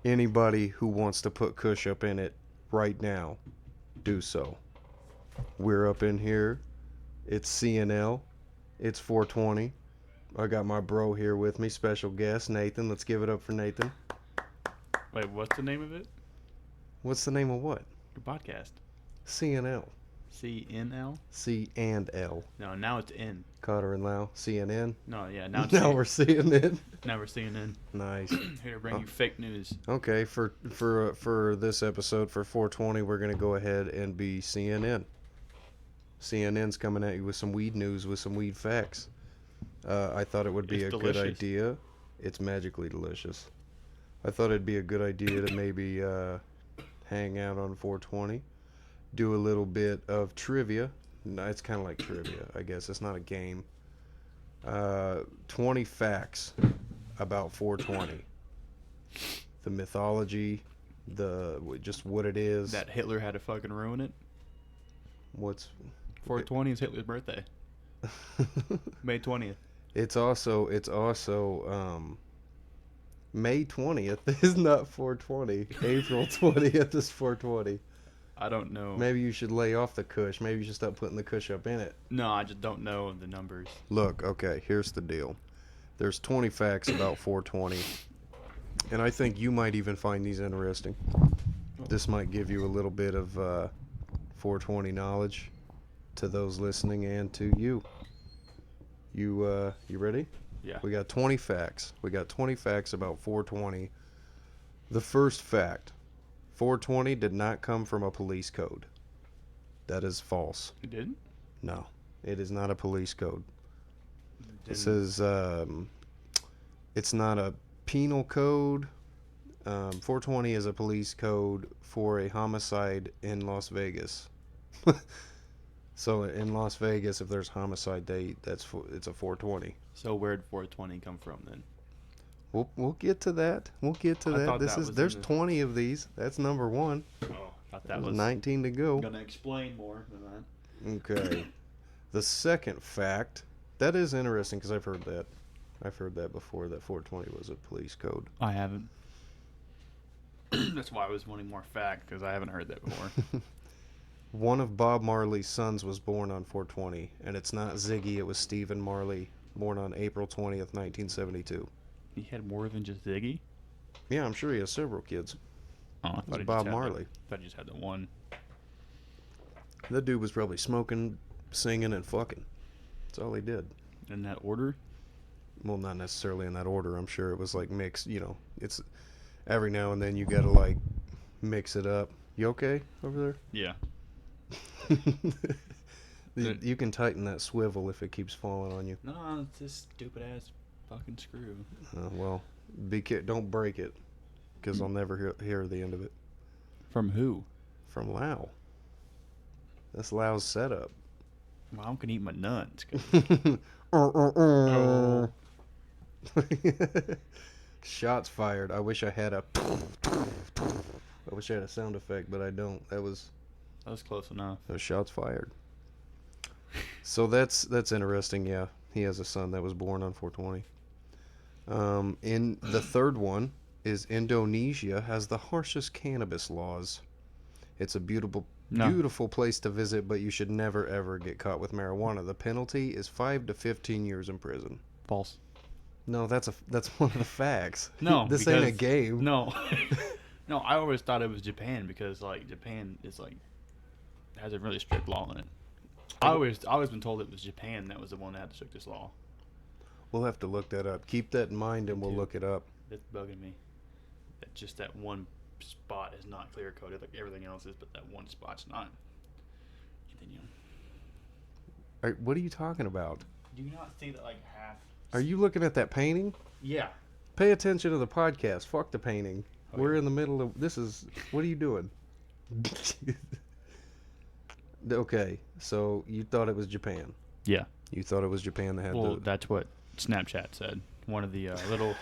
Anybody who wants to put Kush up in it right now, do so. We're up in here. It's CNL. It's 420. I got my bro here with me, special guest, Nathan. Let's give it up for Nathan. Wait, what's the name of it? What's the name of what? Your podcast. CNL. CNL? C and L. No, now it's N. Cotter and Lau. CNN. No, yeah, now it's Now we're seeing it. Now we're CNN. Nice. Here to bring you fake news. Okay, for this episode for 420, we're gonna go ahead and be CNN. CNN's coming at you with some weed news, with some weed facts. I thought it would be It's a delicious. good idea. It's magically delicious. I thought it'd be a good idea to maybe hang out on 420, do a little bit of trivia. No, it's kind of like trivia, I guess. It's not a game. 20 facts about 420. The mythology, just what it is. That Hitler had to fucking ruin it. What's 420 is Hitler's birthday. May 20th. It's also May 20th is not 420. April 20th is 420. I don't know. Maybe you should lay off the Kush. Maybe you should stop putting the Kush up in it. No, I just don't know the numbers. Look, okay, here's the deal. There's 20 facts about 420, and I think you might even find these interesting. This might give you a little bit of 420 knowledge to those listening and to you. You ready? Yeah. We got 20 facts. We got 20 facts about 420. The first fact, 420 did not come from a police code. That is false. You didn't? No, it is not a police code. It Didn't- says it's not a penal code. 420 is a police code for a homicide in Las Vegas. So in Las Vegas, if there's homicide date, it's a 420. So where'd 420 come from then? We'll get to that. We'll get to I that. thought This that is was there's in the- 20 of these. That's number one. Oh, I thought that There's was 19 to go. gonna explain more than that. Okay. The second fact, that is interesting because I've heard that. I've heard that before, that 420 was a police code. I haven't. That's why I was wanting more fact, because I haven't heard that before. One of Bob Marley's sons was born on 420, and it's not Ziggy, it was Stephen Marley, born on April 20th, 1972. He had more than just Ziggy? Yeah, I'm sure he has several kids. Oh, I It's thought he Bob just had Marley. I thought he just had the one. That dude was probably smoking, singing, and fucking. That's all he did. In that order? Well, not necessarily in that order. I'm sure it was like mixed, it's every now and then you gotta like mix it up. You okay over there? Yeah. You can tighten that swivel if it keeps falling on you. No, it's this stupid ass fucking screw. Well, don't break it, because I'll never hear the end of it. From who? From Lau. That's Lau's setup. Mom can eat my nuts. Oh. Shots fired. I wish I had a sound effect, but I don't. That was That was close enough. shots fired. So that's interesting. Yeah, he has a son that was born on 420. In the third one is Indonesia has the harshest cannabis laws. It's a beautiful place to visit, but you should never ever get caught with marijuana. The penalty is 5 to 15 years in prison. False. No, that's one of the facts. No, this ain't a because- game. No. No, I always thought it was Japan because like Japan is like has a really strict law in it. I always been told it was Japan that was the one that had the strictest law. We'll have to look that up. Keep that in mind, and we'll too. look it up. That's bugging me. That just that one spot is not clear coded like everything else is, but that one spot's not. Continue. What are you talking about? Do you not see that like half? Are you looking at that painting? Yeah. Pay attention to the podcast. Fuck the painting. Oh, We're yeah. in the middle of this. What are you doing? Okay, so you thought it was Japan. Yeah. You thought it was Japan that had Well, the. that's what Snapchat said. One of the little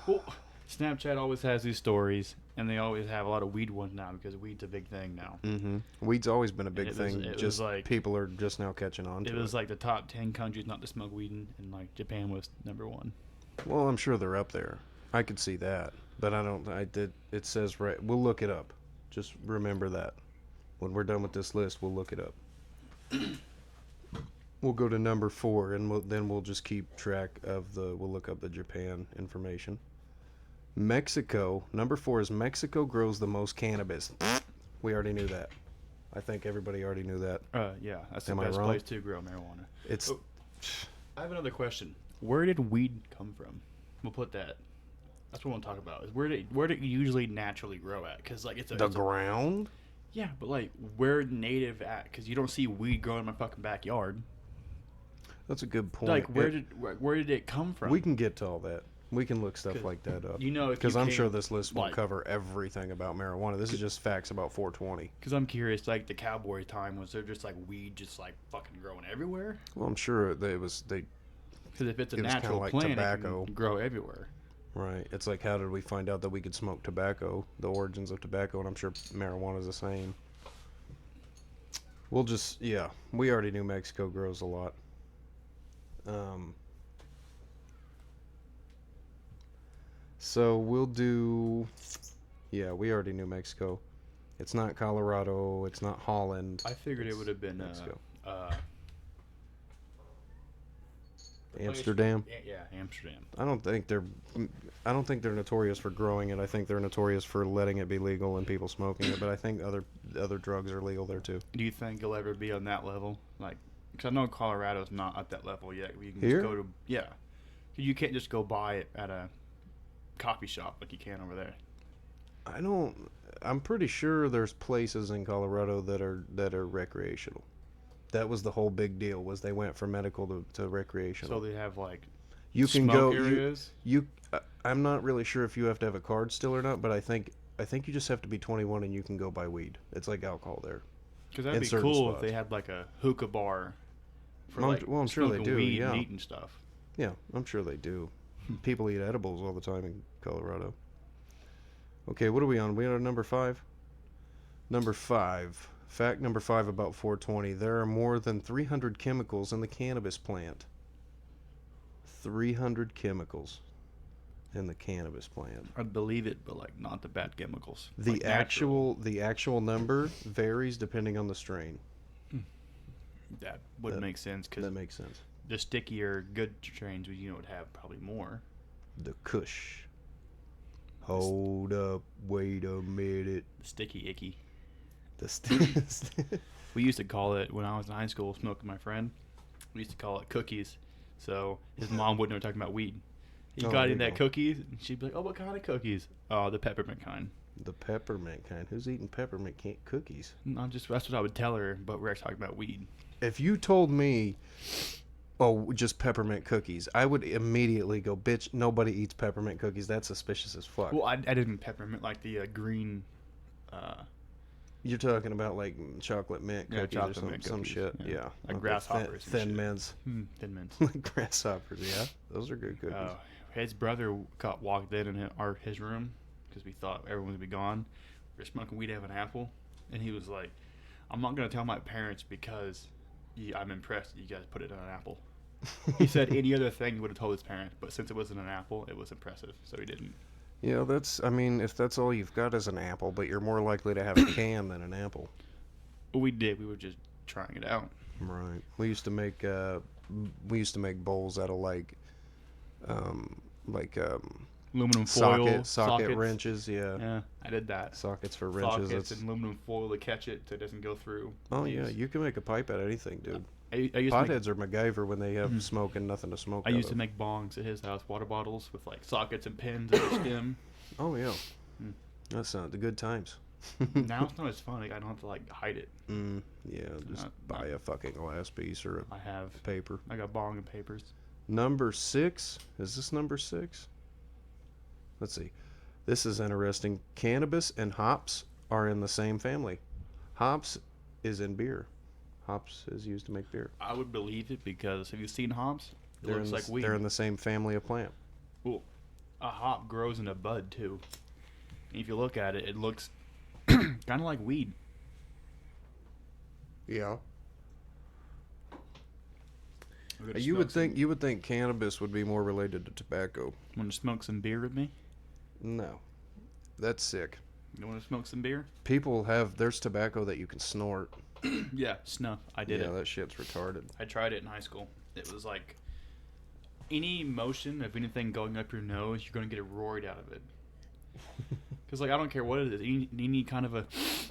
Well, Snapchat always has these stories, and they always have a lot of weed ones now because weed's a big thing now. Mm-hmm. Weed's always been a big it thing. was Just like people are just now catching on to it it. was like the top 10 countries not to smoke weed in, and like Japan was #1. Well, I'm sure they're up there. I could see that, but I don't. I did. It says right. We'll look it up. Just remember that. When we're done with this list, we'll look it up. We'll go to number 4, and then we'll just keep track of the. We'll look up the Japan information. Mexico. Number 4 is Mexico grows the most cannabis. We already knew that. I think everybody already knew that. Yeah, that's the Am I best wrong? place to grow marijuana. It's Oh, I have another question. Where did weed come from? We'll put that. That's what I want to talk about. Is where did it usually naturally grow at? Because like the ground. yeah, but like where native at? Because you don't see weed growing in my fucking backyard. That's a good point. Like where did it come from? We can get to all that. We can look stuff 'Cause like that up. you know, if Because you I'm sure came- this list will like- cover everything about marijuana. This is just facts about 420. Because I'm curious, like the cowboy time, was there just like weed just like fucking growing everywhere? Well, I'm sure it was they. Because if it's a It was kinda natural like plant, tobacco. it can grow everywhere. Right. It's like, how did we find out that we could smoke tobacco? The origins of tobacco, and I'm sure marijuana is the same. We'll just, yeah, we already knew Mexico grows a lot. So we'll do, yeah, we already knew Mexico. It's not Colorado. It's not Holland. I figured it It's would have been Mexico. the place- Amsterdam. Yeah, Amsterdam. I don't think they're notorious for growing it. I think they're notorious for letting it be legal and people smoking it. But I think other drugs are legal there too. Do you think you'll ever be on that level? Like, because I know Colorado's not at that level yet. Where you can Here? just go to you can't just go buy it at a coffee shop like you can over there. I'm pretty sure there's places in Colorado that are recreational. That was the whole big deal. Was they went from medical to recreational. So they have like you can smoke go. areas. I'm not really sure if you have to have a card still or not, but I think you just have to be 21 and you can go buy weed. It's like alcohol there. Because that'd in be certain cool if spots. they had like a hookah bar for Well, like I'm sure they smoking do, weed yeah. and eating stuff. Yeah, I'm sure they do. People eat edibles all the time in Colorado. Okay, what are we on? We on number 5? Number 5. Fact number 5 about 420. There are more than 300 chemicals in the cannabis plant. 300 chemicals in the cannabis plant. I'd believe it, but like not the bad chemicals. The Like natural. the actual number varies depending on the strain. That would that- make sense because That makes sense. the stickier good strains would have probably more. The Kush. Hold up, wait a minute. The sticky icky. The st- We used to call it when I was in high school smoking with my friend. We used to call it cookies. So his mom wouldn't know talking about weed. He Oh, got there in you that go. cookies, and she'd be like, "Oh, what kind of cookies?" Oh, the peppermint kind. The peppermint kind. Who's eating peppermint cookies? That's what I would tell her, but we're actually talking about weed. If you told me, oh, just peppermint cookies, I would immediately go, bitch, nobody eats peppermint cookies. That's suspicious as fuck. Well, I didn't peppermint like the green. You're talking about like chocolate mint Yeah, cookies or chocolate some, mint some cookies, shit. yeah. Yeah. Like Okay, grasshoppers and Thin shit. mints. Thin mints. Like grasshoppers, yeah. Those are good cookies. His brother walked in his room because we thought everyone would be gone. We were smoking weed, having an apple, and he was like, "I'm not gonna tell my parents because I'm impressed that you guys put it on an apple." He said any other thing he would have told his parents, but since it wasn't an apple, it was impressive, so he didn't. Yeah, if that's all you've got is an apple, but you're more likely to have a can than an apple. But we did. We were just trying it out. Right. We used to make bowls out of like Aluminum foil, socket wrenches, yeah. Yeah, I did that. Sockets for wrenches. Sockets That's, and aluminum foil to catch it so it doesn't go through. oh yeah, These. you can make a pipe out of anything, dude. I used to make, Potheads are MacGyver when they have smoke and nothing to smoke. I out used to of. make bongs at his house, water bottles with like sockets and pins at the stem. Oh yeah, Mm. that's the good times. Now it's not as fun. Like, I don't have to like hide it. Yeah, just Not- buy a fucking glass piece or I have. a paper. I got bong and papers. Number 6. Is this number 6? Let's see. This is interesting. Cannabis and hops are in the same family. Hops is in beer. Hops is used to make beer. I would believe it because have you seen hops? It looks in like the, weed. they're in the same family of plant. Cool. a hop grows in a bud too. And if you look at it, it looks kind of like weed. Yeah. We're gonna You smoke would think cannabis would be more related to tobacco. Want to smoke some beer with me? No, that's sick. You want to smoke some beer? There's tobacco that you can snort. Yeah, snuff. I did Yeah, it. that shit's retarded. I tried it in high school. It was like any motion of anything going up your nose, you're going to get a roid out of it. Because, like, I don't care what it is. Any kind of a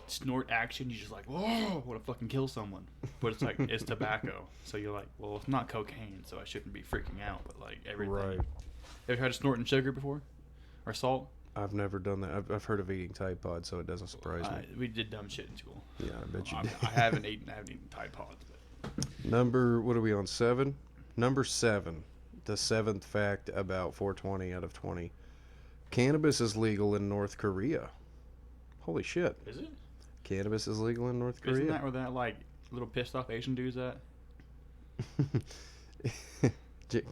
snort action, you're just like, whoa, I want to fucking kill someone. But it's like, it's tobacco. So you're like, well, it's not cocaine, so I shouldn't be freaking out. But, like, everything. Right. Ever tried snorting sugar before? Or salt? I've never done that. I've heard of eating Tide Pods, so it doesn't surprise me. We did dumb shit in school. Yeah, I bet you I did. haven't eaten Tide Pods. But What are we on, 7? Number 7. The 7th fact about 420 out of 20. Cannabis is legal in North Korea. Holy shit. is it? Cannabis is legal in North Isn't Korea. that where that, like, little pissed off Asian dude's at?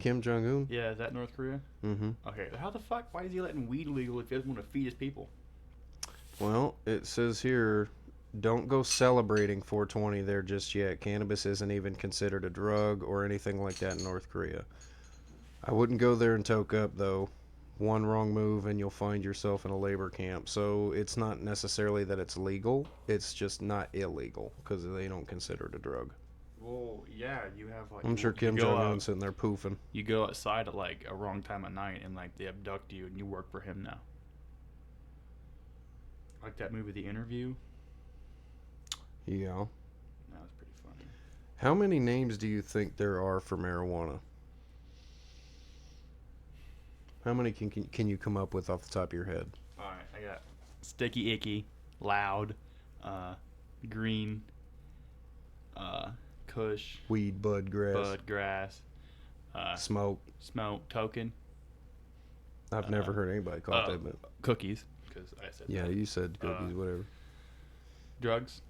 Kim Jong-un? Yeah, is that North Korea? Mm-hmm. Okay, how the fuck? Why is he letting weed legal if he doesn't want to feed his people? Well, it says here, don't go celebrating 420 there just yet. Cannabis isn't even considered a drug or anything like that in North Korea. I wouldn't go there and toke up, though. One wrong move and you'll find yourself in a labor camp. So it's not necessarily that it's legal. It's just not illegal because they don't consider it a drug. Well, yeah, you have like. I'm sure Kim Jong-un's sitting there poofing. You go outside at like a wrong time of night and like they abduct you and you work for him now. Like that movie, The Interview. Yeah. That was pretty funny. How many names do you think there are for marijuana? How many can you come up with off the top of your head? All right, I got Sticky Icky, Loud, Green, Kush, Weed, bud, grass, Bud, Grass, smoke. Smoke, Token, I've never heard anybody call it that, but Cookies, because I said yeah, that. you said cookies, whatever. Drugs.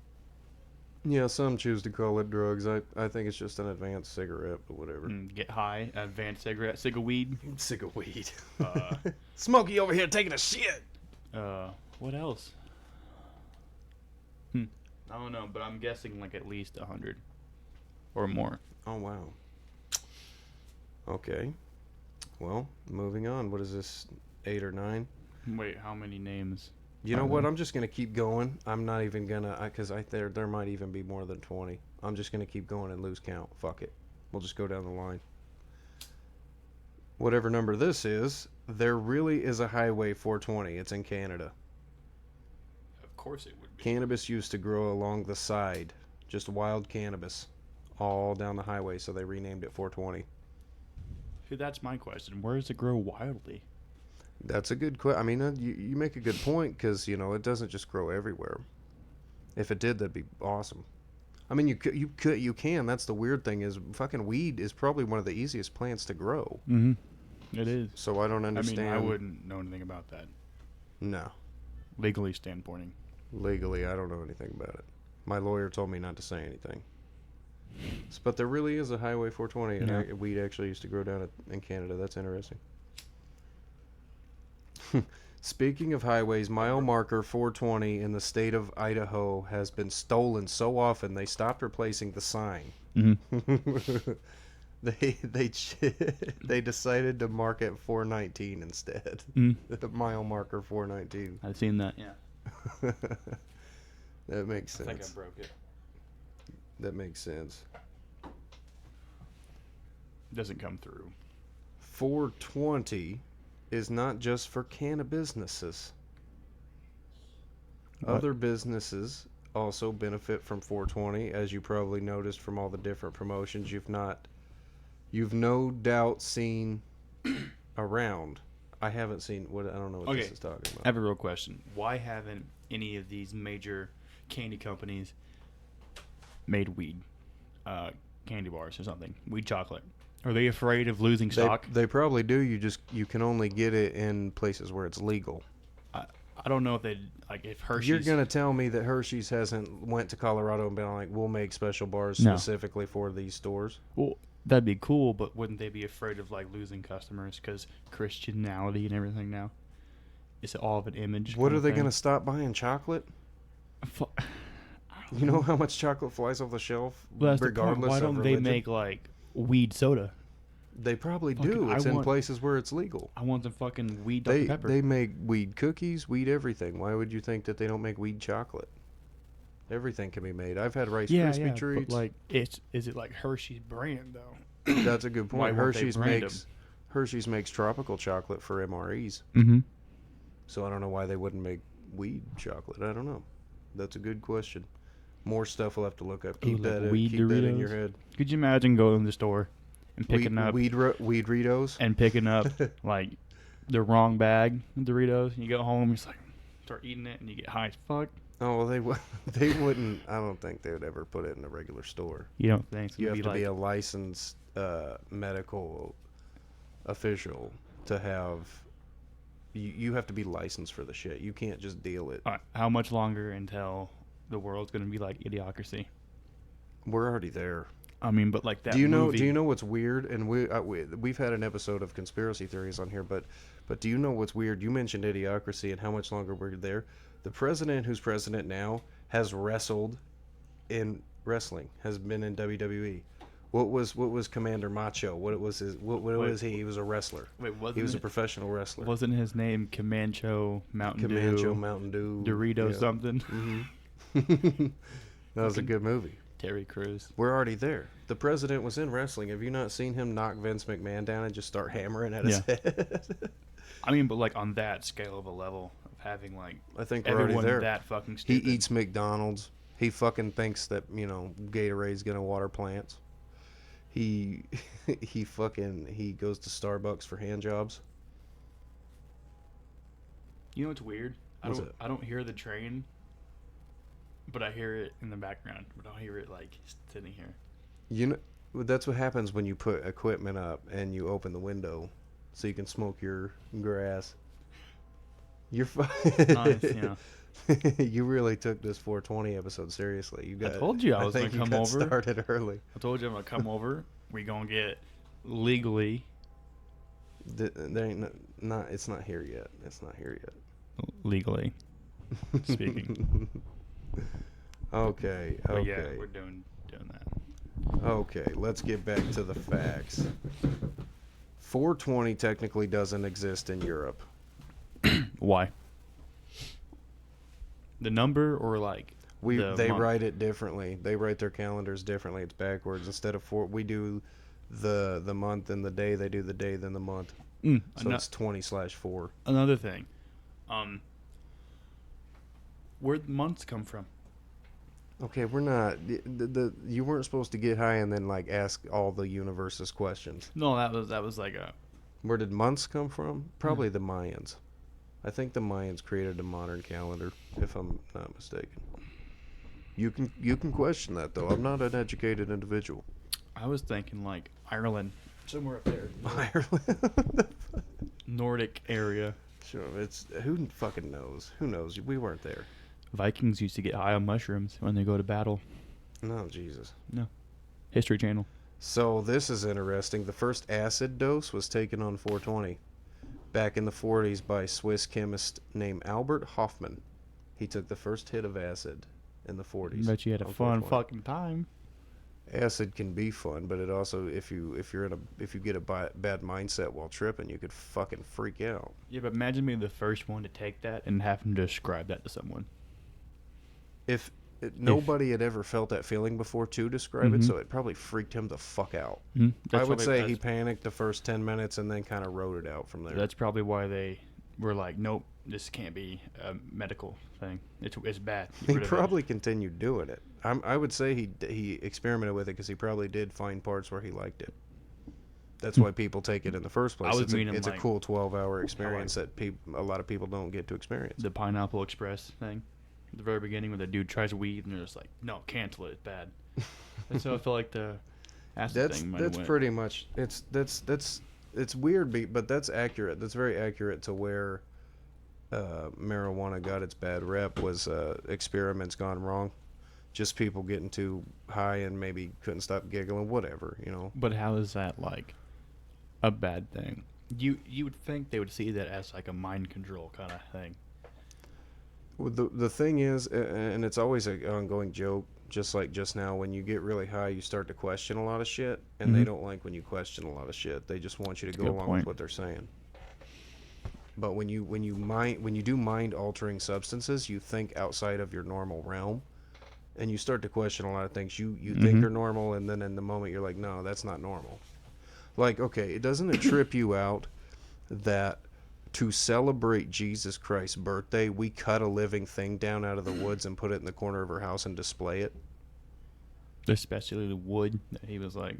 Yeah, some choose to call it drugs. I think it's just an advanced cigarette, but whatever. Get high, advanced cigarette, cig of weed. I'm sick of weed. Uh, Smokey over here taking a shit. What else? I don't know, but I'm guessing like at least 100 or more. Oh, wow. Okay. Well, moving on. What is this, 8 or 9? Wait, how many names? You know what? I'm just going to keep going. I'm not even going to, because there might even be more than 20. I'm just going to keep going and lose count. Fuck it. We'll just go down the line. Whatever number this is, there really is a Highway 420. It's in Canada. Of course it would be. Cannabis used to grow along the side. Just wild cannabis. All down the highway, so they renamed it 420. See, that's my question. Where does it grow wildly? That's a good question. I mean, you make a good point because it doesn't just grow everywhere. If it did, that'd be awesome. I mean, you can. That's the weird thing is fucking weed is probably one of the easiest plants to grow. Mm-hmm. It is. So I don't understand. I mean, I wouldn't know anything about that. No, Legally standpointing. legally, I don't know anything about it. My lawyer told me not to say anything. But there really is a Highway 420, and Yeah. weed actually used to grow down in Canada. That's interesting. Speaking of highways, mile marker 420 in the state of Idaho has been stolen so often they stopped replacing the sign. Mm-hmm. They decided to mark it 419 instead. The mile marker 419. I've seen that. Yeah. That makes I think I sense. broke it. That makes sense. Doesn't come through. 420 is not just for cannabis businesses. What? Other businesses also benefit from 420, as you probably noticed from all the different promotions you've no doubt seen around. I haven't seen I don't know what this is talking I about. have a real question. Why haven't any of these major candy companies made weed candy bars or something? Weed chocolate. Are they afraid of losing stock? They probably do. You can only get it in places where it's legal. I don't know if they if Hershey's. You're gonna tell me that Hershey's hasn't went to Colorado and been like, we'll make special bars No. specifically for these stores? Well, That'd be cool, but wouldn't they be afraid of like losing customers because Christianity and everything now? Is it all of an image? What kind are of they thing? going to stop buying chocolate? Fu- I don't You know how much chocolate flies off the shelf, Well, that's the point. regardless Why of don't they religion? make like weed soda? They probably Fucking- do. I It's in want- places where it's legal. I want some fucking weed Dr They Pepper. they make weed cookies, weed everything. Why would you think that they don't make weed chocolate? Everything can be made. I've had Rice yeah, Krispie yeah, treats. but like, is it like Hershey's brand though? That's a good Why point. won't they brand 'em? Hershey's makes tropical chocolate for MREs. Mm-hmm. So I don't know why they wouldn't make weed chocolate. I don't know. That's a good question. More stuff we'll have to look up. Keep like that weed keep that in Doritos? your head. Could you imagine going to the store and picking up weed Doritos. and picking up like the wrong bag of Doritos, and you go home, you just like start eating it, and you get high as fuck? Oh, well, they wouldn't. I don't think they would ever put it in a regular store. You don't think so? You have It'd to be be like, a licensed medical official to have. You have to be licensed for the shit. You can't just deal it. all right, how much longer until the world's gonna be like Idiocracy? We're already there. I mean, but like that. Do you know? movie, Do you know what's weird? And we've had an episode of conspiracy theories on here, but do you know what's weird? You mentioned Idiocracy and how much longer we're there. The president, who's president now, has wrestled in wrestling. Has been in WWE. What was Commander Macho? What was his? What was he? He was a wrestler. Wait, He was a professional wrestler. wasn't his name Comancho Mountain Comancho Dew Mountain Dew Dorito yeah. something? Mhm. That was a Fucking- good movie. Terry Crews. We're already there. The president was in wrestling. Have you not seen him knock Vince McMahon down and just start hammering at his head? I mean, but like on that scale of a level of having like I think we're already everyone there. that fucking He stupid. eats McDonald's. He fucking thinks that, Gatorade's gonna water plants. He he goes to Starbucks for hand jobs. You know what's weird? What's it? I don't hear the train, but I hear it in the background. But I don't hear it like sitting here. You know, that's what happens when you put equipment up and you open the window so you can smoke your grass. You're Nice, yeah. You really took this 420 episode seriously. You got. told you I was think gonna you come got over. Started early. I told you I'm gonna come over. We gonna get legally There ain't not. It's not here yet. It's not here yet. legally speaking. Okay. But Okay. yeah, we're doing that. Okay. Let's get back to the facts. 420 technically doesn't exist in Europe. Why? The number or like They month? write it differently. They write their calendars differently. It's backwards. Instead of four, we do the month and the day. They do the day then the month. So it's 20/4. Another thing, where'd months come from? Okay, we're not. You weren't supposed to get high and then like ask all the universe's questions. No, that was like a Where did months come from? Probably the Mayans. I think the Mayans created a modern calendar, if I'm not mistaken. You can question that though. I'm not an educated individual. I was thinking like Ireland, somewhere up there, Ireland. Nordic area. Sure, it's who fucking knows? Who knows? We weren't there. Vikings used to get high on mushrooms when they go to battle. No, Jesus. History Channel. So this is interesting. The first acid dose was taken on 420 back in the 40s by Swiss chemist named Albert Hoffman. He took the first hit of acid in the 40s. Bet you had a on fun 420. fucking time. Acid can be fun, but it also if you get a bad mindset while tripping, you could fucking freak out. Yeah, but imagine being the first one to take that and having to describe that to someone. If nobody had ever felt that feeling before to describe it, Mhm. so it probably freaked him the fuck out. That's I would probably- say he that's- panicked the first 10 minutes and then kind of wrote it out from there. That's probably why they were like, nope, this can't be a medical thing. It's bad. Get He rid of it." probably continued doing it. I would say he experimented with it because he probably did find parts where he liked it. That's why people take it in the first place. I was It's, meaning, it's like, a cool 12-hour experience that a lot of people don't get to experience. the Pineapple Express thing. At the very beginning when the dude tries weed and they're just like, no, cancel it, it's bad. And so I feel like the acid thing might have That's went. pretty much it's weird, but that's accurate. That's very accurate to where marijuana got its bad rep was experiments gone wrong. just people getting too high and maybe couldn't stop giggling, whatever, you know. But how is that like a bad thing? You would think they would see that as like a mind control kind of thing. Well, the thing is, and it's always an ongoing joke, just like just now, when you get really high, you start to question a lot of shit, and they Mhm. don't like when you question a lot of shit. They just want you to That's a go good along point. with what they're saying. But when you do mind altering substances, you think outside of your normal realm, and you start to question a lot of things you think Mhm. are normal, and then in the moment you're like, no, that's not normal. Like, okay, it doesn't it trip you out that to celebrate Jesus Christ's birthday, we cut a living thing down out of the woods and put it in the corner of our house and display it? Especially the wood that he was like,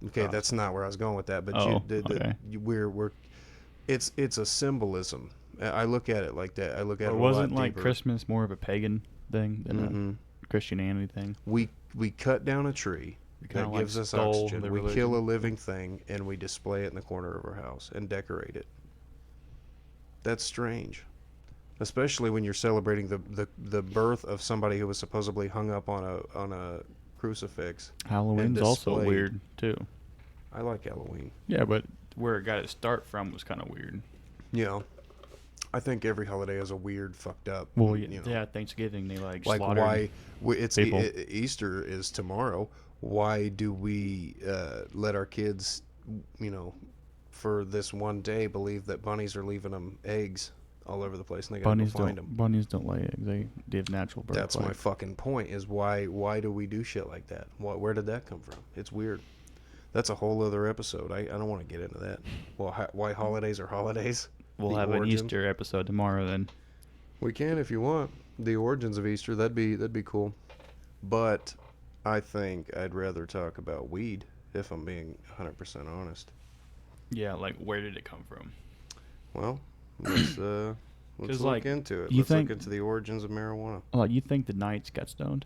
Okay, that's not where I was going with that, but oh, okay. we're it's a symbolism. I look at it like that. I look at Or it a wasn't lot like deeper. Christmas more of a pagan thing than Mm-hmm. a Christianity thing? We cut down a tree We kind that of like gives us stole oxygen. the We religion. kill a living thing and we display it in the corner of our house and decorate it. That's strange, especially when you're celebrating the birth of somebody who was supposedly hung up on a crucifix. Halloween's also displayed. weird too. I like Halloween. Yeah, but where it got its start from was kind of weird. Yeah, I think every holiday is a weird, fucked up. Well, You know, yeah, Thanksgiving they like like slaughtered why it's people. Easter is tomorrow. Why do we let our kids, you know, for this one day believe that bunnies are leaving them eggs all over the place and they gotta go find them? Bunnies don't lay eggs. They have natural birth. That's my fucking point. Is why do we do shit like that? Where did that come from? It's weird. That's a whole other episode. I don't want to get into that. Well, why holidays are holidays? We'll The have origin. an Easter episode tomorrow then. We can if you want. The origins of Easter. That'd be cool. But I think I'd rather talk about weed if I'm being 100% honest. Yeah, like where did it come from? Well, let's let's 'Cause, look like, into it. you Let's think- look into the origins of marijuana. Like you think the Knights got stoned?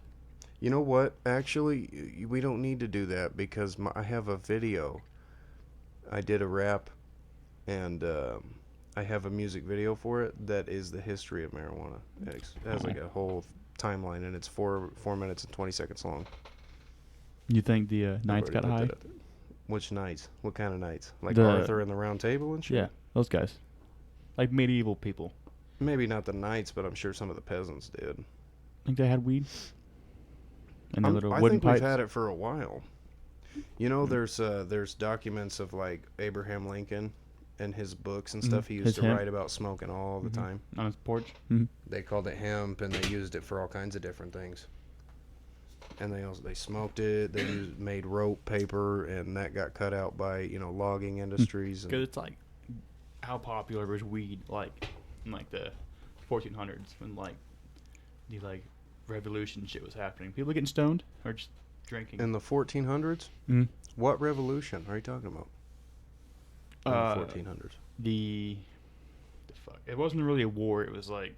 You know what? Actually, we don't need to do that because I have a video. I did a rap, and I have a music video for it that is the history of marijuana. It has like a whole timeline, and it's 4 minutes and 20 seconds long. You think the I've Knights already got put high? that up there. Which knights? What kind of knights? Like The- Arthur and the Round Table and shit? Yeah, those guys, like medieval people. Maybe not the knights, but I'm sure some of the peasants did. Think they had weed? And their little I wooden think pipes. we've had it for a while. You know, there's documents of like Abraham Lincoln and his books and stuff. He used His to hemp. write about smoking all the time. On his porch. Mm-hmm. They called it hemp, and they used it for all kinds of different things. And they smoked it. They made rope, paper, and that got cut out by logging industries. Because it's like, how popular was weed like in like the 1400s when like the like revolution shit was happening? People getting stoned or just drinking? In the 1400s, Mhm. what revolution are you talking about? In the 1400s. the fuck. It wasn't really a war. It was like,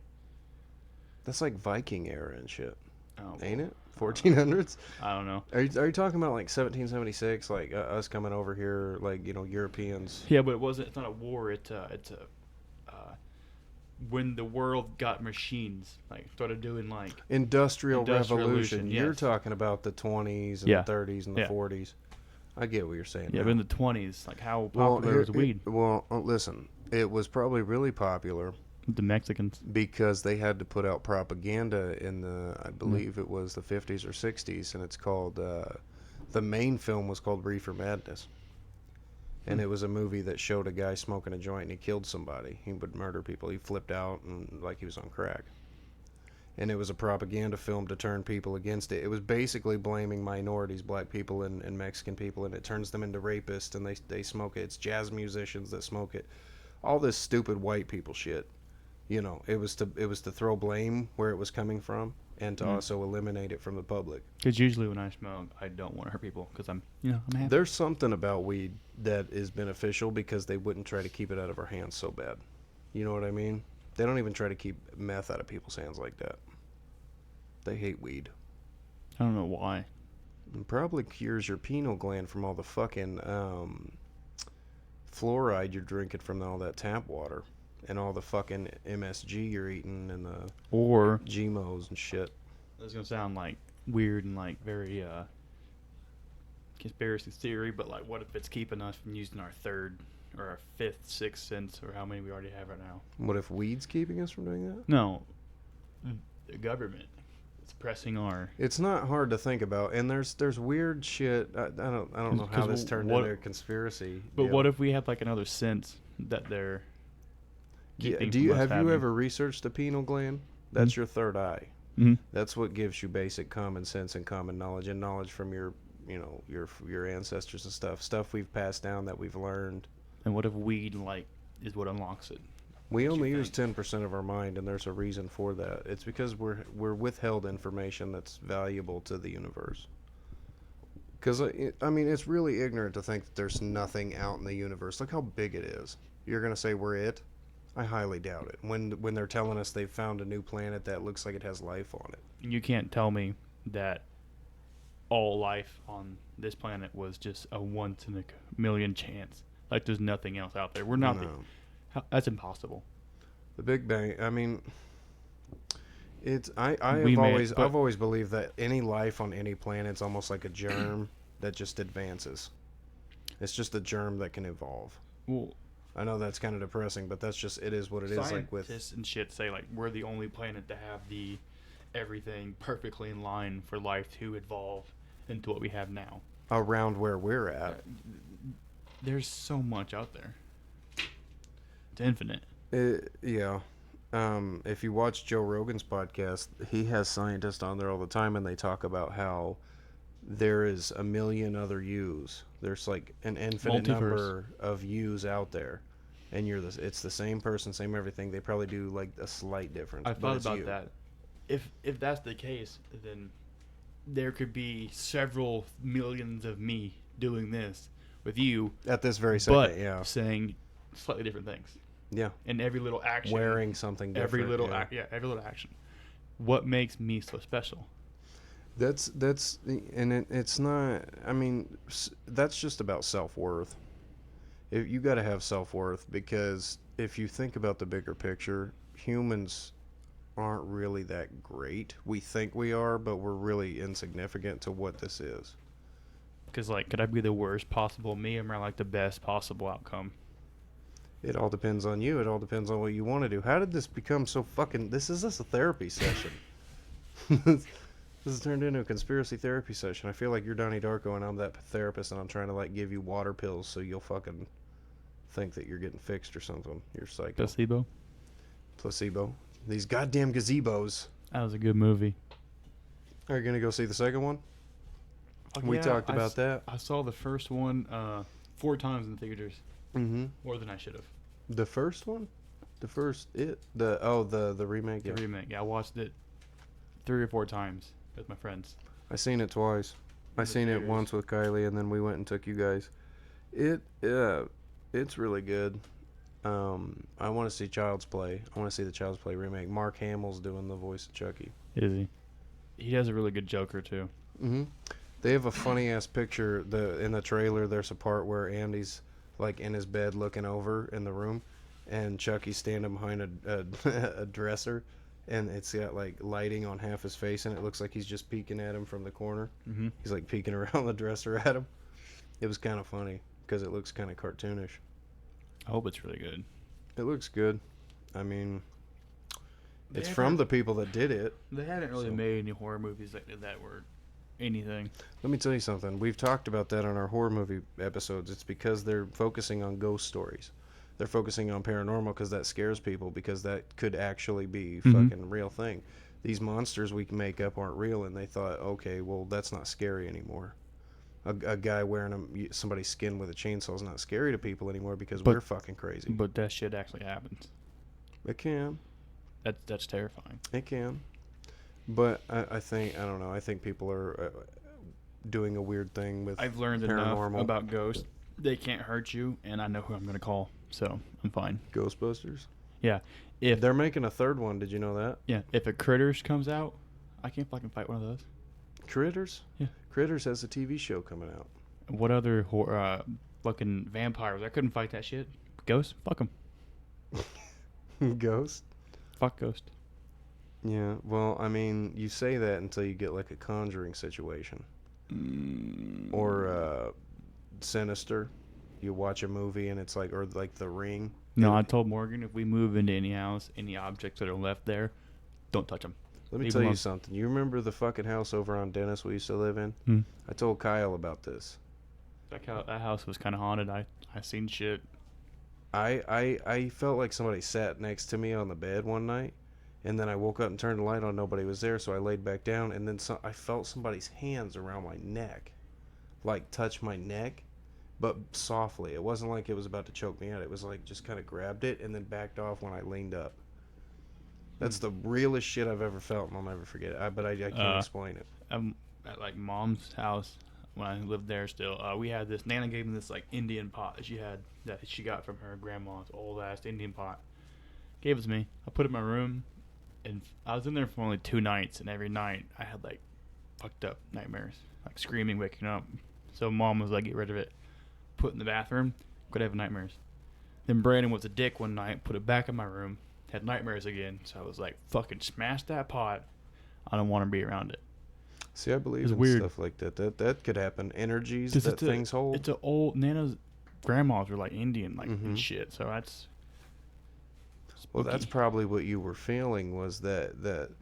That's like Viking era and shit, oh, ain't it? 1400s. I don't know. Are you talking about like 1776, like us coming over here, like Europeans? Yeah, but it wasn't. It's not a war. It's a when the world got machines, like started doing like Industrial Industrial Revolution. Revolution, You're yes. talking about the 20s and Yeah. the 30s and the Yeah. 40s. I get what you're saying. yeah, now. but in the 20s, like how Well, popular was weed? listen, it was probably really popular The Mexicans. because they had to put out propaganda in I believe it was the 50s or 60s, and it's called, the main film was called Reefer Madness. And it was a movie that showed a guy smoking a joint and he killed somebody. He would murder people. He flipped out and like he was on crack. And it was a propaganda film to turn people against it. It was basically blaming minorities, black people and Mexican people, and it turns them into rapists, and they smoke it. It's jazz musicians that smoke it. All this stupid white people shit. It was to throw blame where it was coming from and to also eliminate it from the public. Because usually when I smoke, I don't want to hurt people because I'm happy. There's something about weed that is beneficial because they wouldn't try to keep it out of our hands so bad. You know what I mean? They don't even try to keep meth out of people's hands like that. They hate weed. I don't know why. It probably cures your pineal gland from all the fucking fluoride you're drinking from all that tap water and all the fucking MSG you're eating and the Or GMOs and shit. it's gonna sound like weird and like very conspiracy theory, but like, what if it's keeping us from using our third or our fifth, sixth sense, or how many we already have right now? What if weed's keeping us from doing that? No, the government is pressing our. It's not hard to think about, and there's weird shit. I don't know how 'Cause this turned what- into a conspiracy. But deal. what if we have like another sense that they're Yeah, keeping do you from us have you having? ever researched the pineal gland? That's your third eye. Mhm. That's what gives you basic common sense and common knowledge, and knowledge from your your ancestors and stuff we've passed down that we've learned. And what if weed like is what unlocks it? We What you only use think? 10% of our mind, and there's a reason for that. It's because we're withheld information that's valuable to the universe. Because I mean, it's really ignorant to think that there's nothing out in the universe. Look how big it is. You're gonna say we're it? I highly doubt it. When they're telling us they've found a new planet that looks like it has life on it. You can't tell me that all life on this planet was just a once in a million chance. Like there's nothing else out there. We're not. No. That's impossible. The Big Bang. I mean, it's I We have may- always but- I've always believed that any life on any planet's almost like a germ that just advances. It's just a germ that can evolve. Well, I know that's kind of depressing, but that's just it is what it is. Like with scientists and shit say like we're the only planet to have the everything perfectly in line for life to evolve into what we have now. around where we're at. There's so much out there. It's infinite. Yeah. If you watch Joe Rogan's podcast, he has scientists on there all the time, and they talk about how there is a million other yous. There's like an infinite Multiverse. number of yous out there, and it's the same person, same everything. They probably do like a slight difference. I but thought it's about you. that. If that's the case, then there could be several millions of me doing this with you, At this very second, but yeah, saying slightly different things. yeah, And every little action, wearing something different. every little yeah. every little action. What makes me so special? That's and it's not. I mean, that's just about self-worth. You got to have self-worth, because if you think about the bigger picture, humans aren't really that great. We think we are, but we're really insignificant to what this is. Because like, could I be the worst possible me, or am I like the best possible outcome? It all depends on you. It all depends on what you want to do. How did this become so fucking? This is just a therapy session. This has turned into a conspiracy therapy session. I feel like you're Donnie Darko and I'm that therapist, and I'm trying to like give you water pills so you'll fucking think that you're getting fixed or something. You're psycho. Placebo. Placebo. These goddamn gazebos. That was a good movie. Are you gonna go see the second one? We talked about that. I saw the first one 4 times in theaters, Mm-hmm. more than I should have. The first one, the remake. The Yeah. remake. Yeah, I watched it 3 or 4 times with my friends. I seen it twice. I the seen it theaters. once with Kylie, and then we went and took you guys. It's really good. I want to see Child's Play. I want to see the Child's Play remake. Mark Hamill's doing the voice of Chucky. Is he? He has a really good Joker too. Mm-hmm. They have a funny ass picture. In the trailer, there's a part where Andy's like in his bed looking over in the room, and Chucky's standing behind a dresser, and it's got like lighting on half his face, and it looks like he's just peeking at him from the corner. Mm-hmm. He's like peeking around the dresser at him. It was kind of funny because it looks kind of cartoonish. I hope it's really good. It looks good. I mean, They it's from haven't- the people that did it. They hadn't really So- made any horror movies that were anything. Let me tell you something. We've talked about that on our horror movie episodes. It's because they're focusing on ghost stories. They're focusing on paranormal because that scares people, because that could actually be Mhm. fucking real thing. These monsters we can make up aren't real, and they thought, okay, well, that's not scary anymore. A guy wearing somebody's skin with a chainsaw is not scary to people anymore because But- we're fucking crazy. But that shit actually happens. It can. That's terrifying. It can. But I think, I don't know, I think people are doing a weird thing with I've learned paranormal. enough about ghosts. They can't hurt you, and I know who I'm gonna call, so I'm fine. Ghostbusters. Yeah, if They're making a third one. Did you know that? if a Critters comes out, I can't fucking fight one of those. Critters? Yeah. Critters has a TV show coming out. What other fucking vampires? I couldn't fight that shit. Ghost? Fuck them. Ghost? Fuck Ghost. Yeah, well, I mean, you say that until you get like a Conjuring situation or Sinister. You watch a movie and it's like, or like The Ring. No, I told Morgan if we move into any house, any objects that are left there, don't touch them. Let me Leave tell 'em you alone. something. You remember the fucking house over on Dennis we used to live in? Hmm. I told Kyle about this. That house was kind of haunted. I seen shit. I felt like somebody sat next to me on the bed one night, and then I woke up and turned the light on. Nobody was there, so I laid back down, and then I felt somebody's hands around my neck, like touch my neck, but softly. It wasn't like it was about to choke me out. It was like just kind of grabbed it and then backed off when I leaned up. That's the realest shit I've ever felt, and I'll never forget it. But I can't explain it. At like mom's house when I lived there still. We had this. Nana gave me this like Indian pot that she got from her grandma's old ass Indian pot. Gave it to me. I put it in my room, and I was in there for only 2 nights, and every night I had like fucked up nightmares, like screaming, waking up. So mom was like, "Get rid of it. Put it in the bathroom. Could have nightmares." Then Brandon was a dick one night. Put it back in my room. Had nightmares again. So I was like, "Fucking smash that pot. I don't want to be around it." See, I believe It's in weird. stuff like that. That could happen. Energies Just that it's a- things hold. It's a old Nana's grandmas were like Indian, like Mhm. and shit. So that's Well, that's spooky. probably what you were feeling was that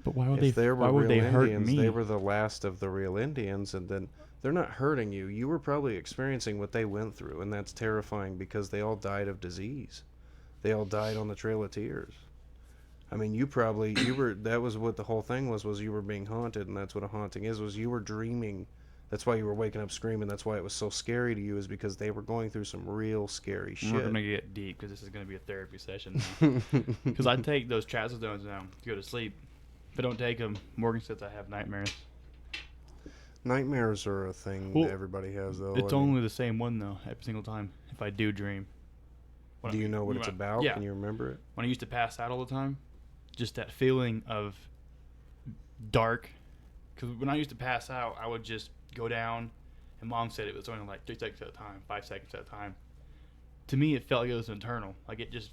But why would if they? there Why were would real they hurt Indians, me? they were the last of the real Indians, and then they're not hurting you. You were probably experiencing what they went through, and that's terrifying because they all died of disease. They all died on the Trail of Tears. I mean, you were that was what the whole thing was you were being haunted, and that's what a haunting is, was you were dreaming. That's why you were waking up screaming. That's why it was so scary to you, is because they were going through some real scary We're shit. gonna get deep because this is gonna be a therapy session. Because I take those trazodones now to go to sleep. If I don't take them, Morgan says I have nightmares. Nightmares are a thing Well, that everybody has, though. It's I mean, only the same one though, every single time. If I do dream. do you know what it's when- about? Yeah. Can you remember it? When I used to pass out all the time, just that feeling of dark. Because when I used to pass out, I would just go down, and Mom said it was only like 3 seconds at a time, 5 seconds at a time. To me, it felt like it was eternal, like it just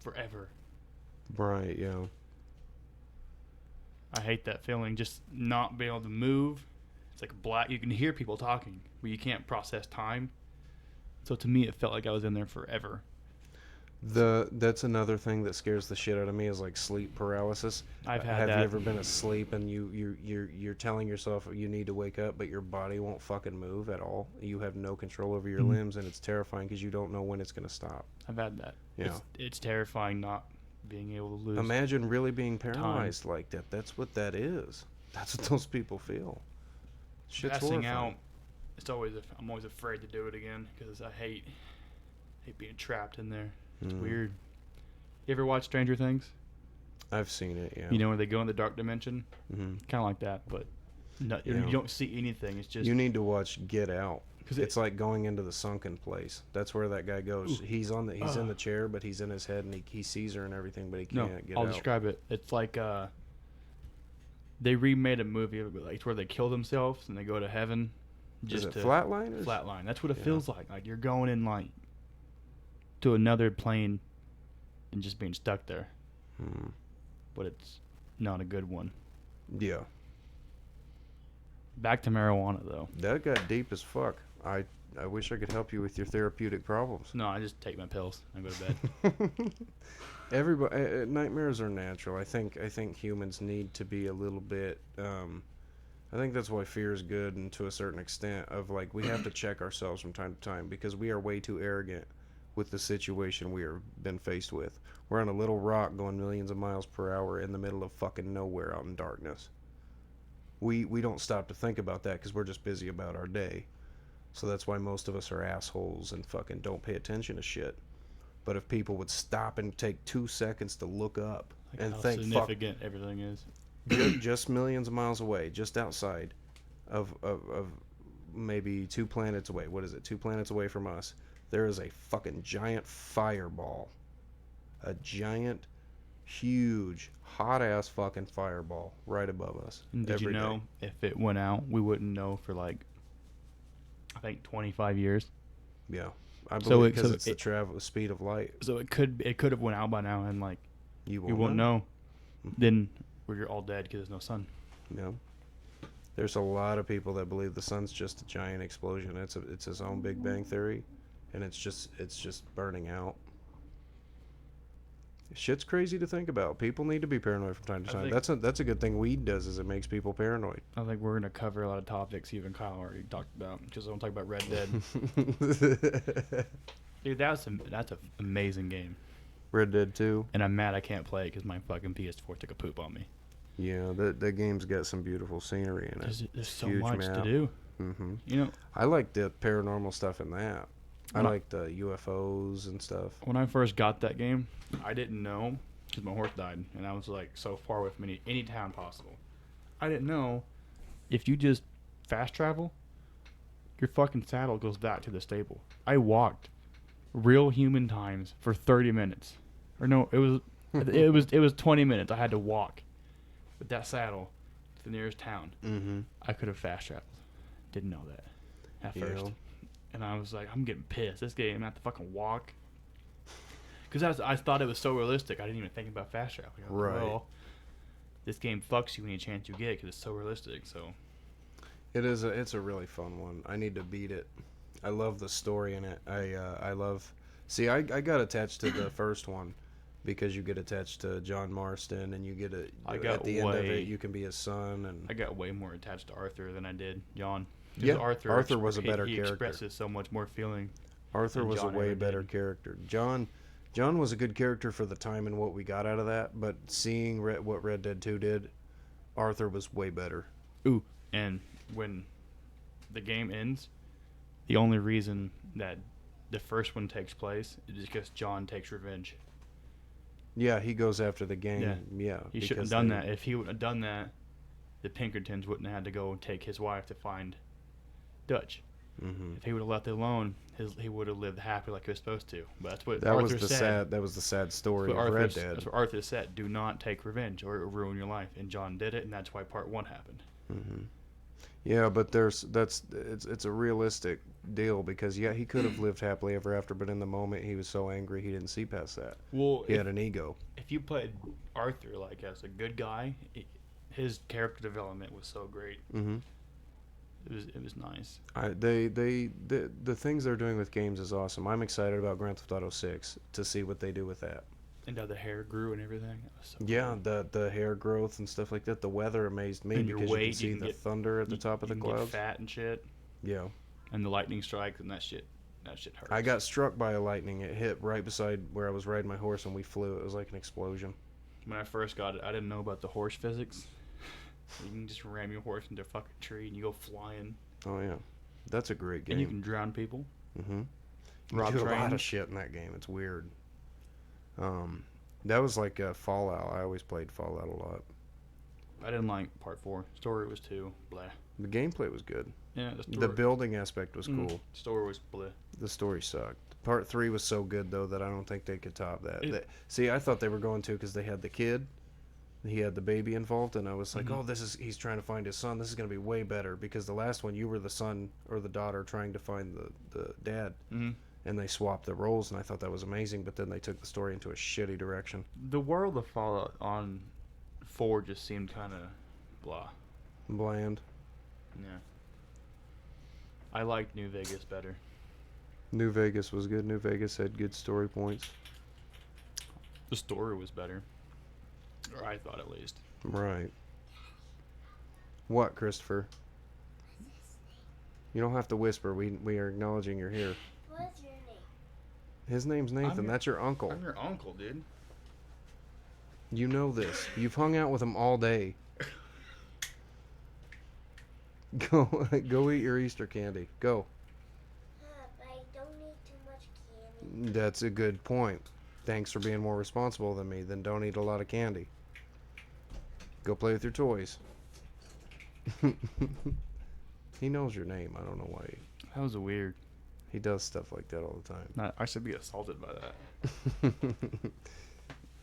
forever. Right, yeah. I hate that feeling, just not being able to move. It's like black. You can hear people talking, but you can't process time. So to me, it felt like I was in there forever. That's another thing that scares the shit out of me is like sleep paralysis. I've had Have that. you ever been asleep and you're telling yourself you need to wake up, but your body won't fucking move at all? You have no control over your Mhm. limbs, and it's terrifying because you don't know when it's gonna stop. I've had that. Yeah. It's terrifying not being able to lose. Imagine really being paralyzed like that. That's what that is. That's what those people feel. Shit's Passing horrifying. out. I'm always afraid to do it again because I hate being trapped in there. It's Mm. weird. You ever watch Stranger Things? I've seen it. Yeah. You know where they go in the dark dimension? Hmm. Kind of like that, but no, Yeah. you don't see anything. It's just You need to watch Get Out. 'cause It's like going into the sunken place. That's where that guy goes. Ooh. He's in the chair, but he's in his head, and he sees her and everything, but he no. can't get I'll out. describe it. It's like they remade a movie of it, like it's where they kill themselves and they go to heaven. Is it to Flatliners? flatline. That's what it Yeah. feels like. Like you're going in like to another plane and just being stuck there. Hmm. But it's not a good one. Yeah, Back to marijuana though. that got deep as fuck. I wish I could help you with your therapeutic problems. No, I just take my pills and go to bed. Everybody, nightmares are natural. I think humans need to be a little bit. I think that's why fear is good, and to a certain extent, of like we have to check ourselves from time to time because we are way too arrogant with the situation we have been faced with. We're on a little rock going millions of miles per hour in the middle of fucking nowhere out in darkness. We don't stop to think about that because we're just busy about our day. So that's why most of us are assholes and fucking don't pay attention to shit. But if people would stop and take 2 seconds to look up Like and how think, fuck, significant everything is. just millions of miles away, just outside of maybe 2 planets away. What is it? 2 planets away from us. There is a fucking giant fireball. A giant, huge, hot ass fucking fireball right above us. And did you every know day. if it went out, we wouldn't know for like I think 25 years. Yeah. I So believe it- because so it's the it- speed of light. So it could have went out by now and like You you won't know. know. Then where you're all dead because there's no sun. You know, there's a lot of people that believe the sun's just a giant explosion. It's its own Big Bang theory, and it's just burning out. Shit's crazy to think about. People need to be paranoid from time to I time. think- That's a good thing weed does, is it makes people paranoid. I think we're gonna cover a lot of topics even Kyle already talked about because I'm talking about Red Dead. Dude, that's an amazing game, Red Dead 2. and I'm mad I can't play it because my fucking PS4 took a poop on me. Yeah, that game's got some beautiful scenery in it. There's so Huge much to map. do. Hmm. You know, I like the paranormal stuff in that. I When I- like the UFOs and stuff. when I first got that game, I didn't know because my horse died, and I was like so far away from any town possible. I didn't know if you just fast travel, your fucking saddle goes back to the stable. I walked real human times for 30 minutes, or no, it was 20 minutes. I had to walk with that saddle to the nearest town. Mm-hmm. I could have fast traveled. Didn't know that at Yeah. first. And I was like, I'm getting pissed. This game, I'm gonna have to fucking walk. Because I thought it was so realistic. I didn't even think about fast traveling. I was like, Right. well, this game fucks you any chance you get because it's so realistic. So It's a really fun one. I need to beat it. I love the story in it. I love. See, I got attached to the first one because you get attached to John Marston, and you get I got at the end of way- it you can be his son, and I got way more attached to Arthur than I did John. 'Cause Yeah, Arthur was a better he character. expresses so much more feeling. Arthur than was John a way ever better did. character. John was a good character for the time and what we got out of that, but seeing what Red Dead 2 did, Arthur was way better. Ooh, and when the game ends, the only reason that the first one takes place is because John takes revenge. Yeah, he goes after the gang. Yeah. Yeah, He shouldn't have done that. If he wouldn't have done that, the Pinkertons wouldn't have had to go and take his wife to find Dutch. Hmm. If he would have left it alone, he would have lived happy like he was supposed to. But that's what That Arthur was the said. sad. That was the sad story That's what, of Red Arthur, Dead. that's what Arthur said. Do not take revenge or it will ruin your life. And John did it, and that's why part 1 happened. Hmm. Yeah, but it's a realistic deal because he could have lived happily ever after, but in the moment he was so angry he didn't see past that. Well, He had an ego. if you played Arthur like as a good guy, his character development was so great. Hmm. It was nice. The things they're doing with games is awesome. I'm excited about Grand Theft Auto 6 to see what they do with that. And how the hair grew and everything. That was so Yeah, cool. the hair growth and stuff like that. The weather amazed me And your because you weight, can see you can the get- thunder at the top of the you can get clouds. fat and shit. Yeah, And the lightning strikes and that shit hurts. I got struck by a lightning. It hit right beside where I was riding my horse, and we flew. It was like an explosion. When I first got it, I didn't know about the horse physics. You can just ram your horse into a fucking tree and you go flying. Oh yeah, that's a great game. And you can drown people. Mm-hmm. You Rob do a lot of trains. shit in that game. It's weird. That was like Fallout. I always played Fallout a lot. I didn't like part 4. Story was too blah. The gameplay was good. Yeah, the story. The building aspect was cool. Story was blah. The story sucked. Part 3 was so good though that I don't think they could top that. It- See, I thought they were going to because they had the kid, he had the baby involved, and I was like, Mhm. oh, he's trying to find his son. This is going to be way better because the last one you were the son or the daughter trying to find the dad, Mm-hmm. and they swapped the roles, and I thought that was amazing. But then they took the story into a shitty direction. The world of Fallout on 4 just seemed kind of blah. Bland. Yeah. I liked New Vegas better. New Vegas was good. New Vegas had good story points. The story was better. Or I thought at least. Right. What, Christopher? You don't have to whisper. We are acknowledging you're here. What's your name? His name's Nathan. your- That's your uncle. I'm your uncle, dude. You know this. You've hung out with him all day. Go eat your Easter candy. Go. But I don't need too much candy. That's a good point. Thanks for being more responsible than me. Then don't eat a lot of candy. Go play with your toys. He knows your name. I don't know why. That was weird. He does stuff like that all the time. I should be assaulted by that.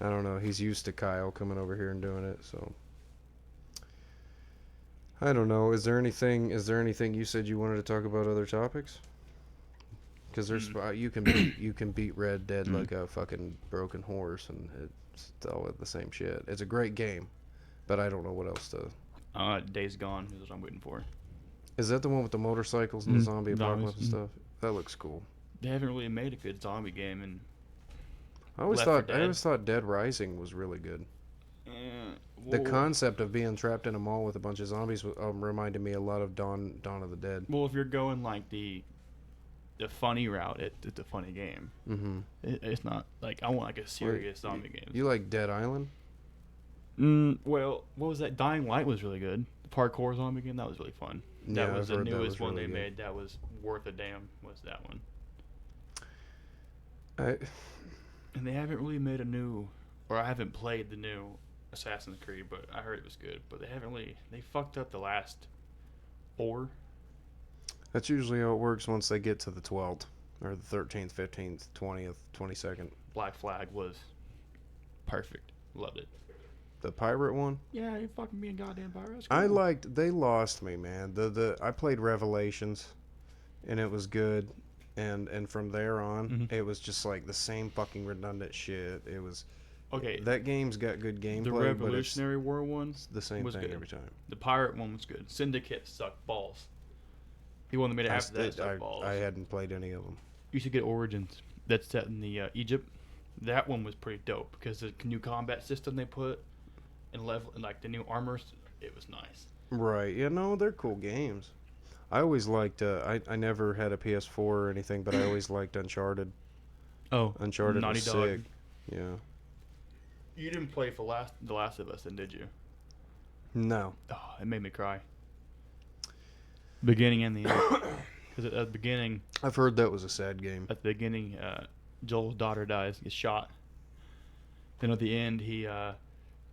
I don't know. He's used to Kyle coming over here and doing it, so I don't know. Is there anything you said you wanted to talk about other topics? Because there's you can beat Red Dead like a fucking broken horse, and it's all the same shit. It's a great game, but I don't know what else to. Days Gone is what I'm waiting for. Is that the one with the motorcycles and the zombie zombies, apocalypse and stuff? That looks cool. They haven't really made a good zombie game, and I always Left 4 thought I Dead. always thought Dead Rising was really good. The well, concept of being trapped in a mall with a bunch of zombies reminded me a lot of Dawn of the Dead. well, if you're going like the funny route, it's a funny game. Mm-hmm. It's not like I want like a serious zombie game. You like Dead Island? Well, what was that? Dying Light was really good. The parkour zombie game, that was really fun. Yeah, That was I've the heard that newest was one really they good. made. That was worth a damn. Was that one? And they haven't really made a new, or I haven't played the new Assassin's Creed, but I heard it was good. But they haven't really. They fucked up the last 4. That's usually how it works once they get to the 12th or the 13th, 15th, 20th, 22nd. Black Flag was perfect. Loved it. The pirate one? Yeah, you fucking being goddamn pirate. They lost me, man. I played Revelations and it was good. And from there on, Mhm. it was just like the same fucking redundant shit. It was Okay, that game's got good gameplay, the but it's Revolutionary War one, the same was thing good. every time. the pirate one was good. Syndicate sucked balls. The one that made it after that sucked balls. I hadn't played any of them. You should get Origins. That's set in the Egypt. That one was pretty dope because the new combat system they put and level and like the new armors, it was nice. Right. Yeah, no, they're cool games. I always liked I never had a PS4 or anything, but I always liked Uncharted. Oh, Uncharted Naughty was Dog. sick. Yeah. You didn't play for The Last of Us, then did you? No. Oh, it made me cry. Beginning and the end. Because at the beginning, I've heard that was a sad game. Joel's daughter dies, gets shot. Then at the end, he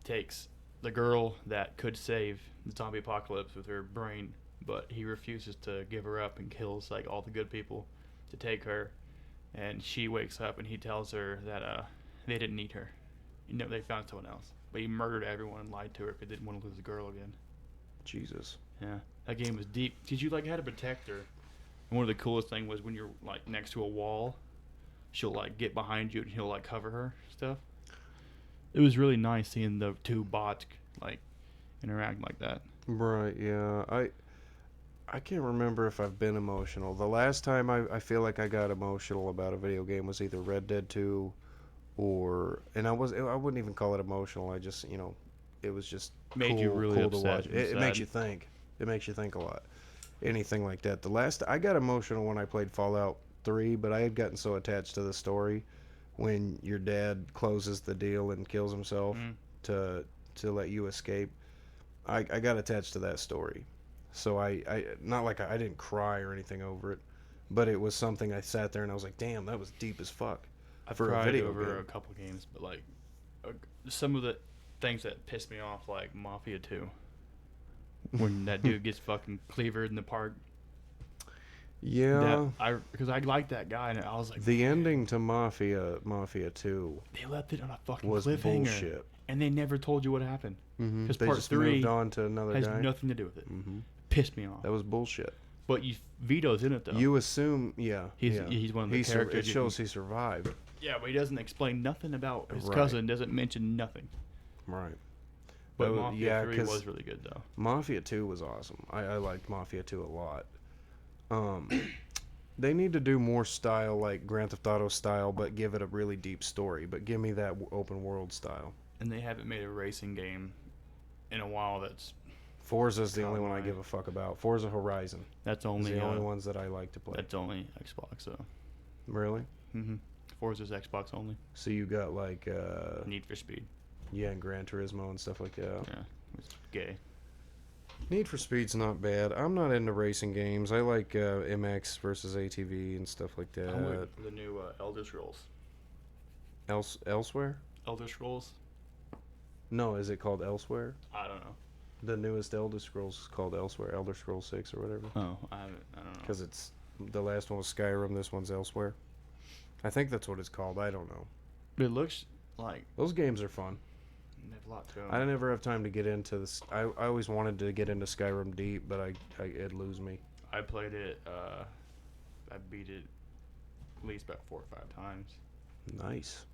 takes the girl that could save the zombie apocalypse with her brain, but he refuses to give her up and kills like all the good people to take her. And she wakes up and he tells her that they didn't need her. You know, they found someone else. But he murdered everyone and lied to her because he didn't want to lose the girl again. Jesus. Yeah, that game was deep because you like had to protect her. And one of the coolest thing was when you're like next to a wall, she'll like get behind you and he'll like cover her stuff. It was really nice seeing the two bots like interact like that. Right, yeah. I can't remember if I've been emotional. The last time I feel like I got emotional about a video game was either Red Dead 2 or I wouldn't even call it emotional. I just, it was just Made you really cool to upset watch. and It makes sad. you think. It makes you think a lot. Anything like that. The last I got emotional when I played Fallout 3, but I had gotten so attached to the story when your dad closes the deal and kills himself to let you escape. I got attached to that story. So I not like I didn't cry or anything over it, but it was something I sat there and I was like, damn, that was deep as fuck. I've For a cried video over game. a couple games, but like some of the things that pissed me off, like Mafia 2, when that dude gets fucking cleavered in the park. Yeah. Because I liked that guy, and I was like, The ending to Mafia 2 they left it on a fucking was cliffhanger, bullshit. and they never told you what happened. Mm-hmm. 'Cause They part just 3 moved on to another Has guy. nothing to do with it. Mm-hmm. Pissed me off. That was bullshit. But Vito's in it though. You assume, yeah. He's one of the It characters. shows he survived. Yeah, but he doesn't explain nothing about his Right. cousin. Doesn't mention nothing. Right. But Oh, Mafia yeah, 3 'cause- was really good though. Mafia 2 was awesome. I liked Mafia 2 a lot. They need to do more style like Grand Theft Auto style, but give it a really deep story. But give me that open world style. And they haven't made a racing game in a while. Forza's the only one I Right. give a fuck about. Forza Horizon That's is only the only ones that I like to play. That's only Xbox though. Really? Forza's Xbox only. So you got like Need for Speed. yeah, and Gran Turismo and stuff like that. Yeah, it's gay. Need for Speed's not bad. I'm not into racing games. I like MX versus ATV and stuff like that. I went for the new Elder Scrolls. Elsewhere? Elder Scrolls? No, is it called Elsewhere? I don't know. The newest Elder Scrolls is called Elsewhere, Elder Scrolls 6 or whatever. Oh, I don't know. Because it's the last one was Skyrim, this one's Elsewhere. I think that's what it's called. I don't know. But it looks like Those games are fun. they have a lot to them. I never have time to get into this. I always wanted to get into Skyrim deep, but it'd lose me. I played it. I beat it at least about 4 or 5 times. Nice.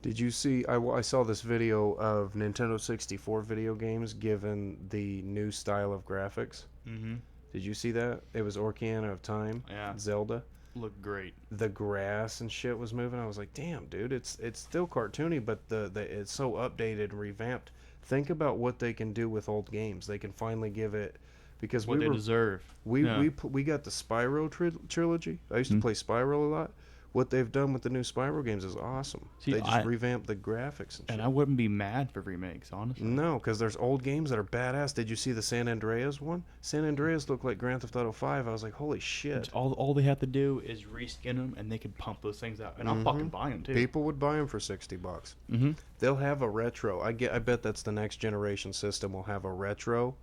Did you see? I saw this video of Nintendo 64 video games given the new style of graphics. Mm-hmm. Did you see that? It was Ocarina of Time, Yeah. Zelda. Looked great. The grass and shit was moving. I was like, damn, dude, it's still cartoony, but the it's so updated and revamped. Think about what they can do with old games. They can finally give it because What they deserve. Yeah. we got the Spyro trilogy. I used to Mhm. play Spyro a lot. What they've done with the new Spyro games is awesome. See, they just revamped the graphics and shit. And I wouldn't be mad for remakes, honestly. No, because there's old games that are badass. Did you see the San Andreas one? San Andreas looked like Grand Theft Auto 5. I was like, holy shit. All they have to do is reskin them, and they can pump those things out. And I'll fucking buy them, too. People would buy them for $60. Mm-hmm. They'll have a retro. I bet that's the next generation system will have a retro,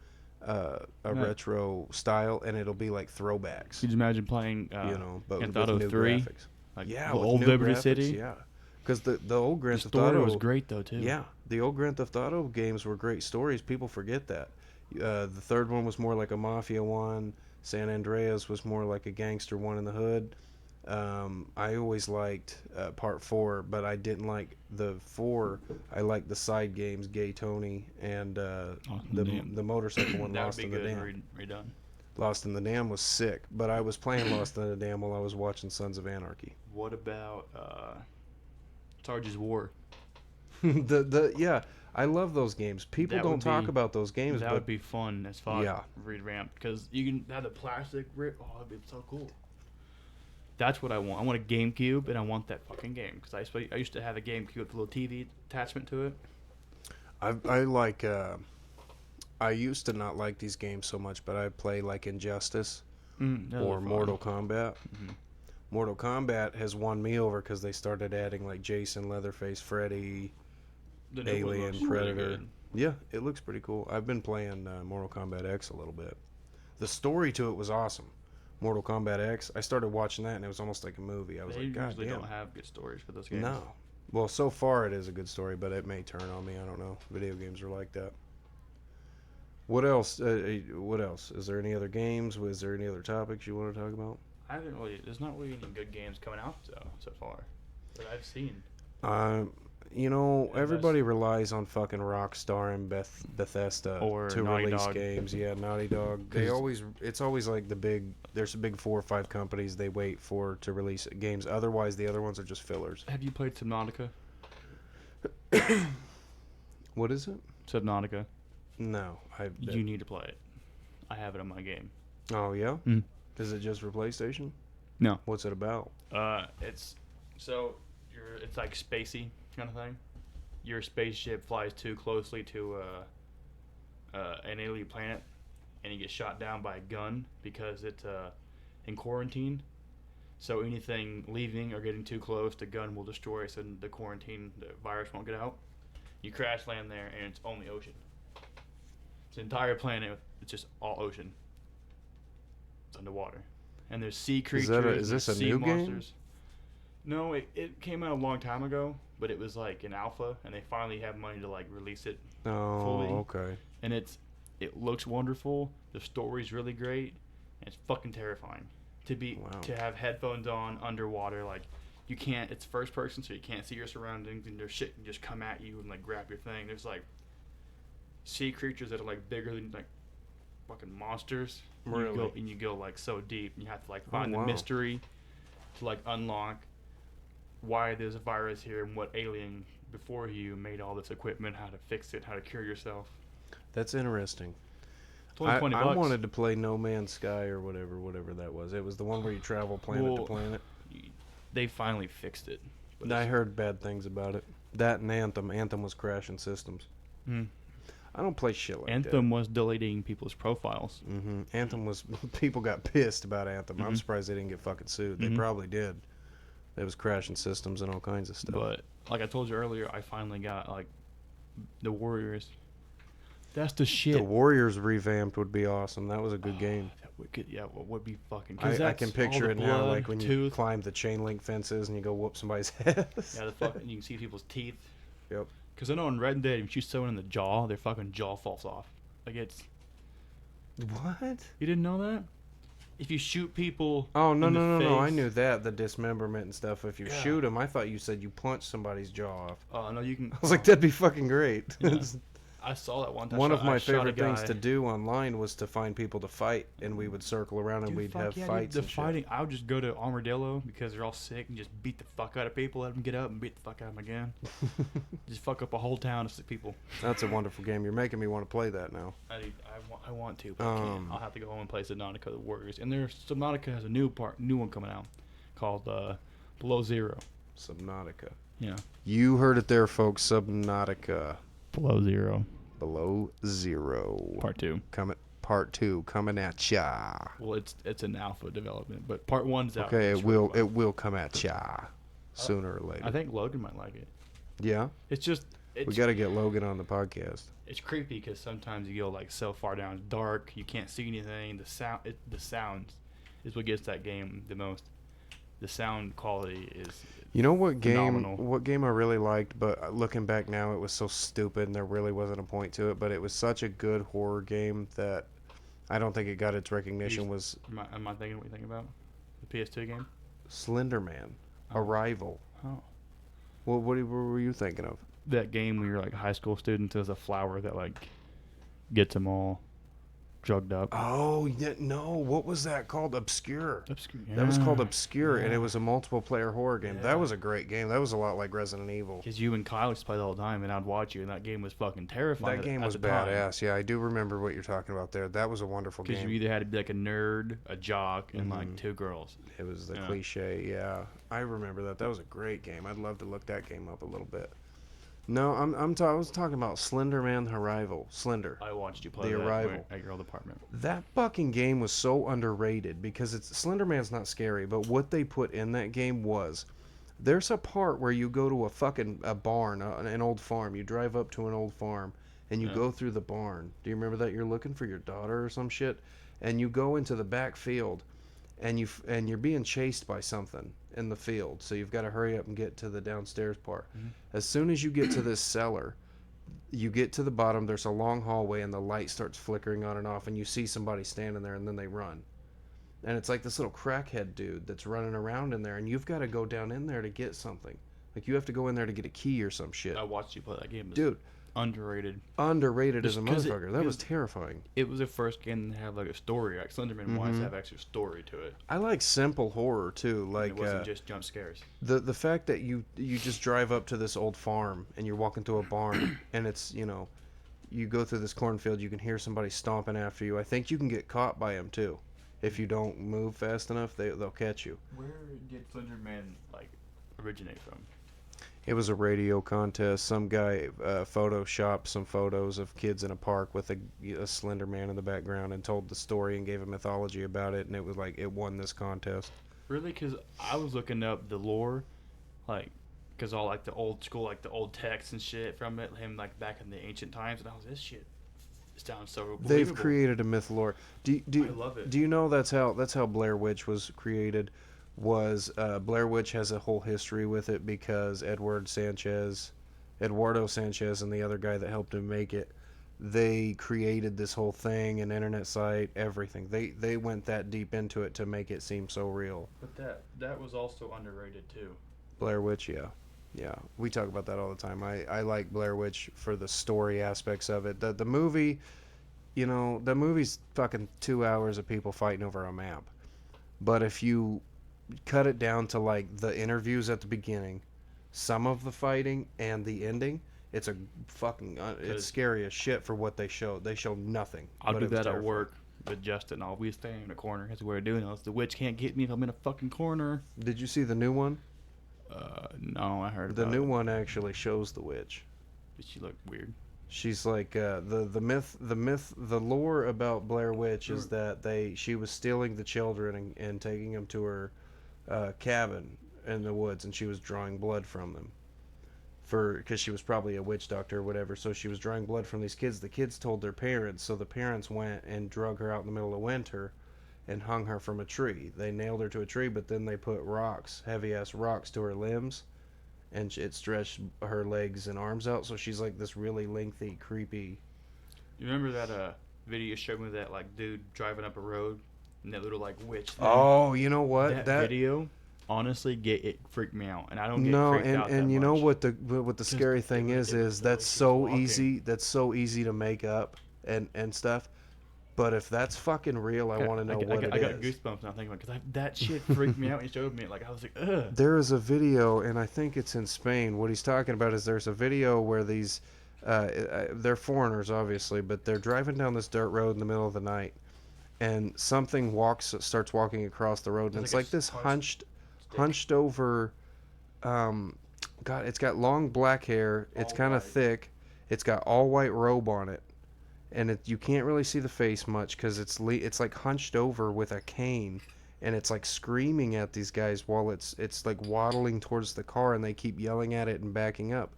retro style, and it'll be like throwbacks. Could you imagine playing, But Grand with Theft Auto new 3? graphics. Like Yeah, the with old new Liberty graphics, City? Yeah, because the old Grand The Theft story Auto was great, though, too. Yeah, the old Grand Theft Auto games were great stories. People forget that. The third one was more like a mafia one. San Andreas was more like a gangster one in the hood. I always liked part 4, but I didn't like the 4. I liked the side games, Gay Tony and the motorcycle one, That Lost would in be the good Dam. and redone. Lost in the Dam was sick, but I was playing Lost in the Dam while I was watching Sons of Anarchy. What about Sarge's War? Yeah, I love those games. People That don't would talk be- about those games, That but would be fun as fuck. Yeah. Revamped, because you can have the plastic rip. Oh, that'd be so cool. That's what I want. I want a GameCube, and I want that fucking game. Because I used to have a GameCube with a little TV attachment to it. I like. I used to not like these games so much, but I play like Injustice Those are or fun. Mortal Kombat. Mhm. Mortal Kombat has won me over because they started adding like Jason, Leatherface, Freddy. The new one Alien, looks really Predator. good. Yeah, it looks pretty cool. I've been playing Mortal Kombat X a little bit. The story to it was awesome. Mortal Kombat X. I started watching that and it was almost like a movie. I was They like, God usually damn. don't have good stories for those games. No. Well, so far it is a good story, but it may turn on me. I don't know. Video games are like that. What else? What else? Is there any other games? Was there any other topics you want to talk about? I haven't really. There's not really any good games coming out so far that I've seen. Everybody relies on fucking Rockstar and Bethesda Or to Naughty release Dog. games. Yeah, Naughty Dog. It's always like there's big 4 or 5 companies they wait for to release games. Otherwise, the other ones are just fillers. Have you played Subnautica? What is it? Subnautica. No, You need to play it. I have it on my game. Oh yeah. Mm. Is it just for PlayStation? No. What's it about? It's it's like spacey kind of thing. Your spaceship flies too closely to an alien planet, and you get shot down by a gun because it's in quarantine. So anything leaving or getting too close, the gun will destroy. So the virus won't get out. You crash land there, and it's only ocean. It's an entire planet. It's just all ocean. It's underwater, and there's sea creatures. Is and this a sea new game? monsters. No, it came out a long time ago, but it was like an alpha, and they finally have money to like release it. Oh, Fully. okay. And it looks wonderful. The story's really great, and it's fucking terrifying to have headphones on underwater. Like you can't. It's first person, so you can't see your surroundings, and there's shit can just come at you and like grab your thing. There's like sea creatures that are like bigger than like fucking monsters. Really? You go like so deep, and you have to like find the wow. mystery to like unlock why there's a virus here and what alien before you made all this equipment, how to fix it, how to cure yourself. That's interesting. It's only $20 I wanted to play No Man's Sky or whatever that was. It was the one where you travel planet to Well, planet. They finally fixed it. But I heard bad things about it. That and Anthem. Anthem was crashing systems. Mm. I don't play shit like Anthem was deleting people's profiles. that. Anthem was... People got pissed about Anthem. I'm Mhm. surprised they didn't get fucking sued. They Mhm. probably did. It was crashing systems and all kinds of stuff. But like I told you earlier, I finally got like the Warriors. That's the shit. The Warriors revamped would be awesome. That was a good game. That would be fucking. I can picture it now, like when you climb the chain link fences and you go whoop somebody's head. Yeah, the fucking. You can see people's teeth. Yep. Because I know in Red Dead, if you shoot someone in the jaw, their fucking jaw falls off. Like it's. What? You didn't know that? if you shoot people. Oh, no, in the no, no, no. I face- knew that. The dismemberment and stuff. If you Yeah. shoot them, I thought you said you punch somebody's jaw off. Oh no, you can. I was like, that'd be fucking great. Yeah. I saw that one time. One of I my shot a favorite things guy. to do online was to find people to fight, and we would circle around and Dude, we'd fuck have yeah, dude, fights The and shit. fighting, I would just go to Armadillo because they're all sick and just beat the fuck out of people. Let them get up and beat the fuck out of them again. Just fuck up a whole town of sick people. That's a wonderful game. You're making me want to play that now. I want to, but I can't. I'll have to go home and play Subnautica the Warriors. And Subnautica has a new one coming out called Below Zero. Subnautica. Yeah. You heard it there, folks. Subnautica. Below Zero. Below Zero. Part 2. Part 2 coming at ya. Well, it's an alpha development, but Part 1's out. Okay, It's it really will fun. it will come at ya sooner or later. I think Logan might like it. Yeah, It's just we it's got to get Logan on the podcast. it's creepy because sometimes you go like so far down, it's dark, you can't see anything. The sounds is what gets that game the most. The sound quality is. You know what Phenomenal. game I really liked, but looking back now, it was so stupid and there really wasn't a point to it. But it was such a good horror game that I don't think it got its recognition. Was Am I thinking what you think about the PS2 game? Slender Man, Oh. Arrival. Oh. What were you thinking of? That game where you're like a high school student, there's a flower that like gets them all drugged up. Oh no! What was that called? Obscure. Obscure. That was called Yeah. Obscure, and Yeah. it was a multiple player horror game. Yeah. That was a great game. That was a lot like Resident Evil. Because you and Kyle used to play all the time, and I'd watch you, and that game was fucking terrifying. That game at was the time. badass. Yeah, I do remember what you're talking about there. That was a wonderful Because game. you either had to be like a nerd, a jock, and like Mhm. 2 girls. It was the Yeah. cliche, yeah. I remember that. That was a great game. I'd love to look that game up a little bit. No, I was talking about Slender Man Arrival. Slender. I watched you play The that Arrival. at your old apartment. That fucking game was so underrated because it's Slender Man's not scary, but what they put in that game was there's a part where you go to a barn, an old farm. You drive up to an old farm and you Yeah. go through the barn. Do you remember that? You're looking for your daughter or some shit, and you go into the back field and you're being chased by something in the field. So you've got to hurry up and get to the downstairs part. Mhm. As soon as you get to this cellar, you get to the bottom, there's a long hallway and the light starts flickering on and off and you see somebody standing there and then they run. And it's like this little crackhead dude that's running around in there and you've got to go down in there to get something. Like you have to go in there to get a key or some shit. I watched you play that game. It was Dude, underrated. underrated as a Just 'cause motherfucker. That was 'cause terrifying. It was the first game to have like a story. Like Slenderman wanted Mhm. to have extra story to it. I like simple horror too. And Like it wasn't just jump scares. the fact that you just drive up to this old farm and you're walking through a barn and it's you go through this cornfield, you can hear somebody stomping after you. I think you can get caught by them too if you don't move fast enough. They'll catch you. Where did Slenderman like originate from? It was a radio contest. Some guy photoshopped some photos of kids in a park with a slender man in the background and told the story and gave a mythology about it, and it was like it won this contest. Really? Because I was looking up the lore, like, because all like the old school, like the old texts and shit from it, him like back in the ancient times, and I was this shit sounds so believable. They've created a myth lore. I love it. Do you know that's how Blair Witch was created? Blair Witch has a whole history with it because Eduardo Sanchez, and the other guy that helped him make it, they created this whole thing, an internet site, everything. They went that deep into it to make it seem so real. But that was also underrated too. Blair Witch, yeah, we talk about that all the time. I like Blair Witch for the story aspects of it. The movie, the movie's fucking 2 hours of people fighting over a map, but if you cut it down to like the interviews at the beginning, some of the fighting and the ending, it's a fucking it's scary as shit for what they showed. They showed nothing. I'll but do it was that at terrifying. work with Justin. I'll be standing in a corner. That's what we're doing. Else the witch can't get me if I'm in a fucking corner. Did you see the new one? No, I heard The about new it. one actually shows the witch. But she looked weird. She's like the lore about Blair Witch is that she was stealing the children and taking them to her cabin in the woods, and she was drawing blood from them because she was probably a witch doctor or whatever. So she was drawing blood from these kids. The kids told their parents, so the parents went and drug her out in the middle of winter and hung her from a tree. They nailed her to a tree, but then they put heavy ass rocks to her limbs, and it stretched her legs and arms out, so she's like this really lengthy, creepy. You remember that video you showed me, that like dude driving up a road and that little like witch thing. Oh, you know what? that video, honestly, it freaked me out, and I don't get No, freaked and out that and you know much. what the Just scary thing it is was the way that's she was so walking. easy. That's so easy to make up and stuff. But if that's fucking real, I want to know what it I got is. goosebumps now thinking about because that shit freaked me out. And showed me like I was like, ugh. There is a video, and I think it's in Spain. What he's talking about is there's a video where these, they're foreigners, obviously, but they're driving down this dirt road in the middle of the night, and something starts walking across the road, and It's it's like a like this hunched stick. hunched over, God, it's got long black hair. It's All kind of white. thick. It's got all white robe on it, and you can't really see the face much because it's like hunched over with a cane, and it's like screaming at these guys while it's like waddling towards the car, and they keep yelling at it and backing up.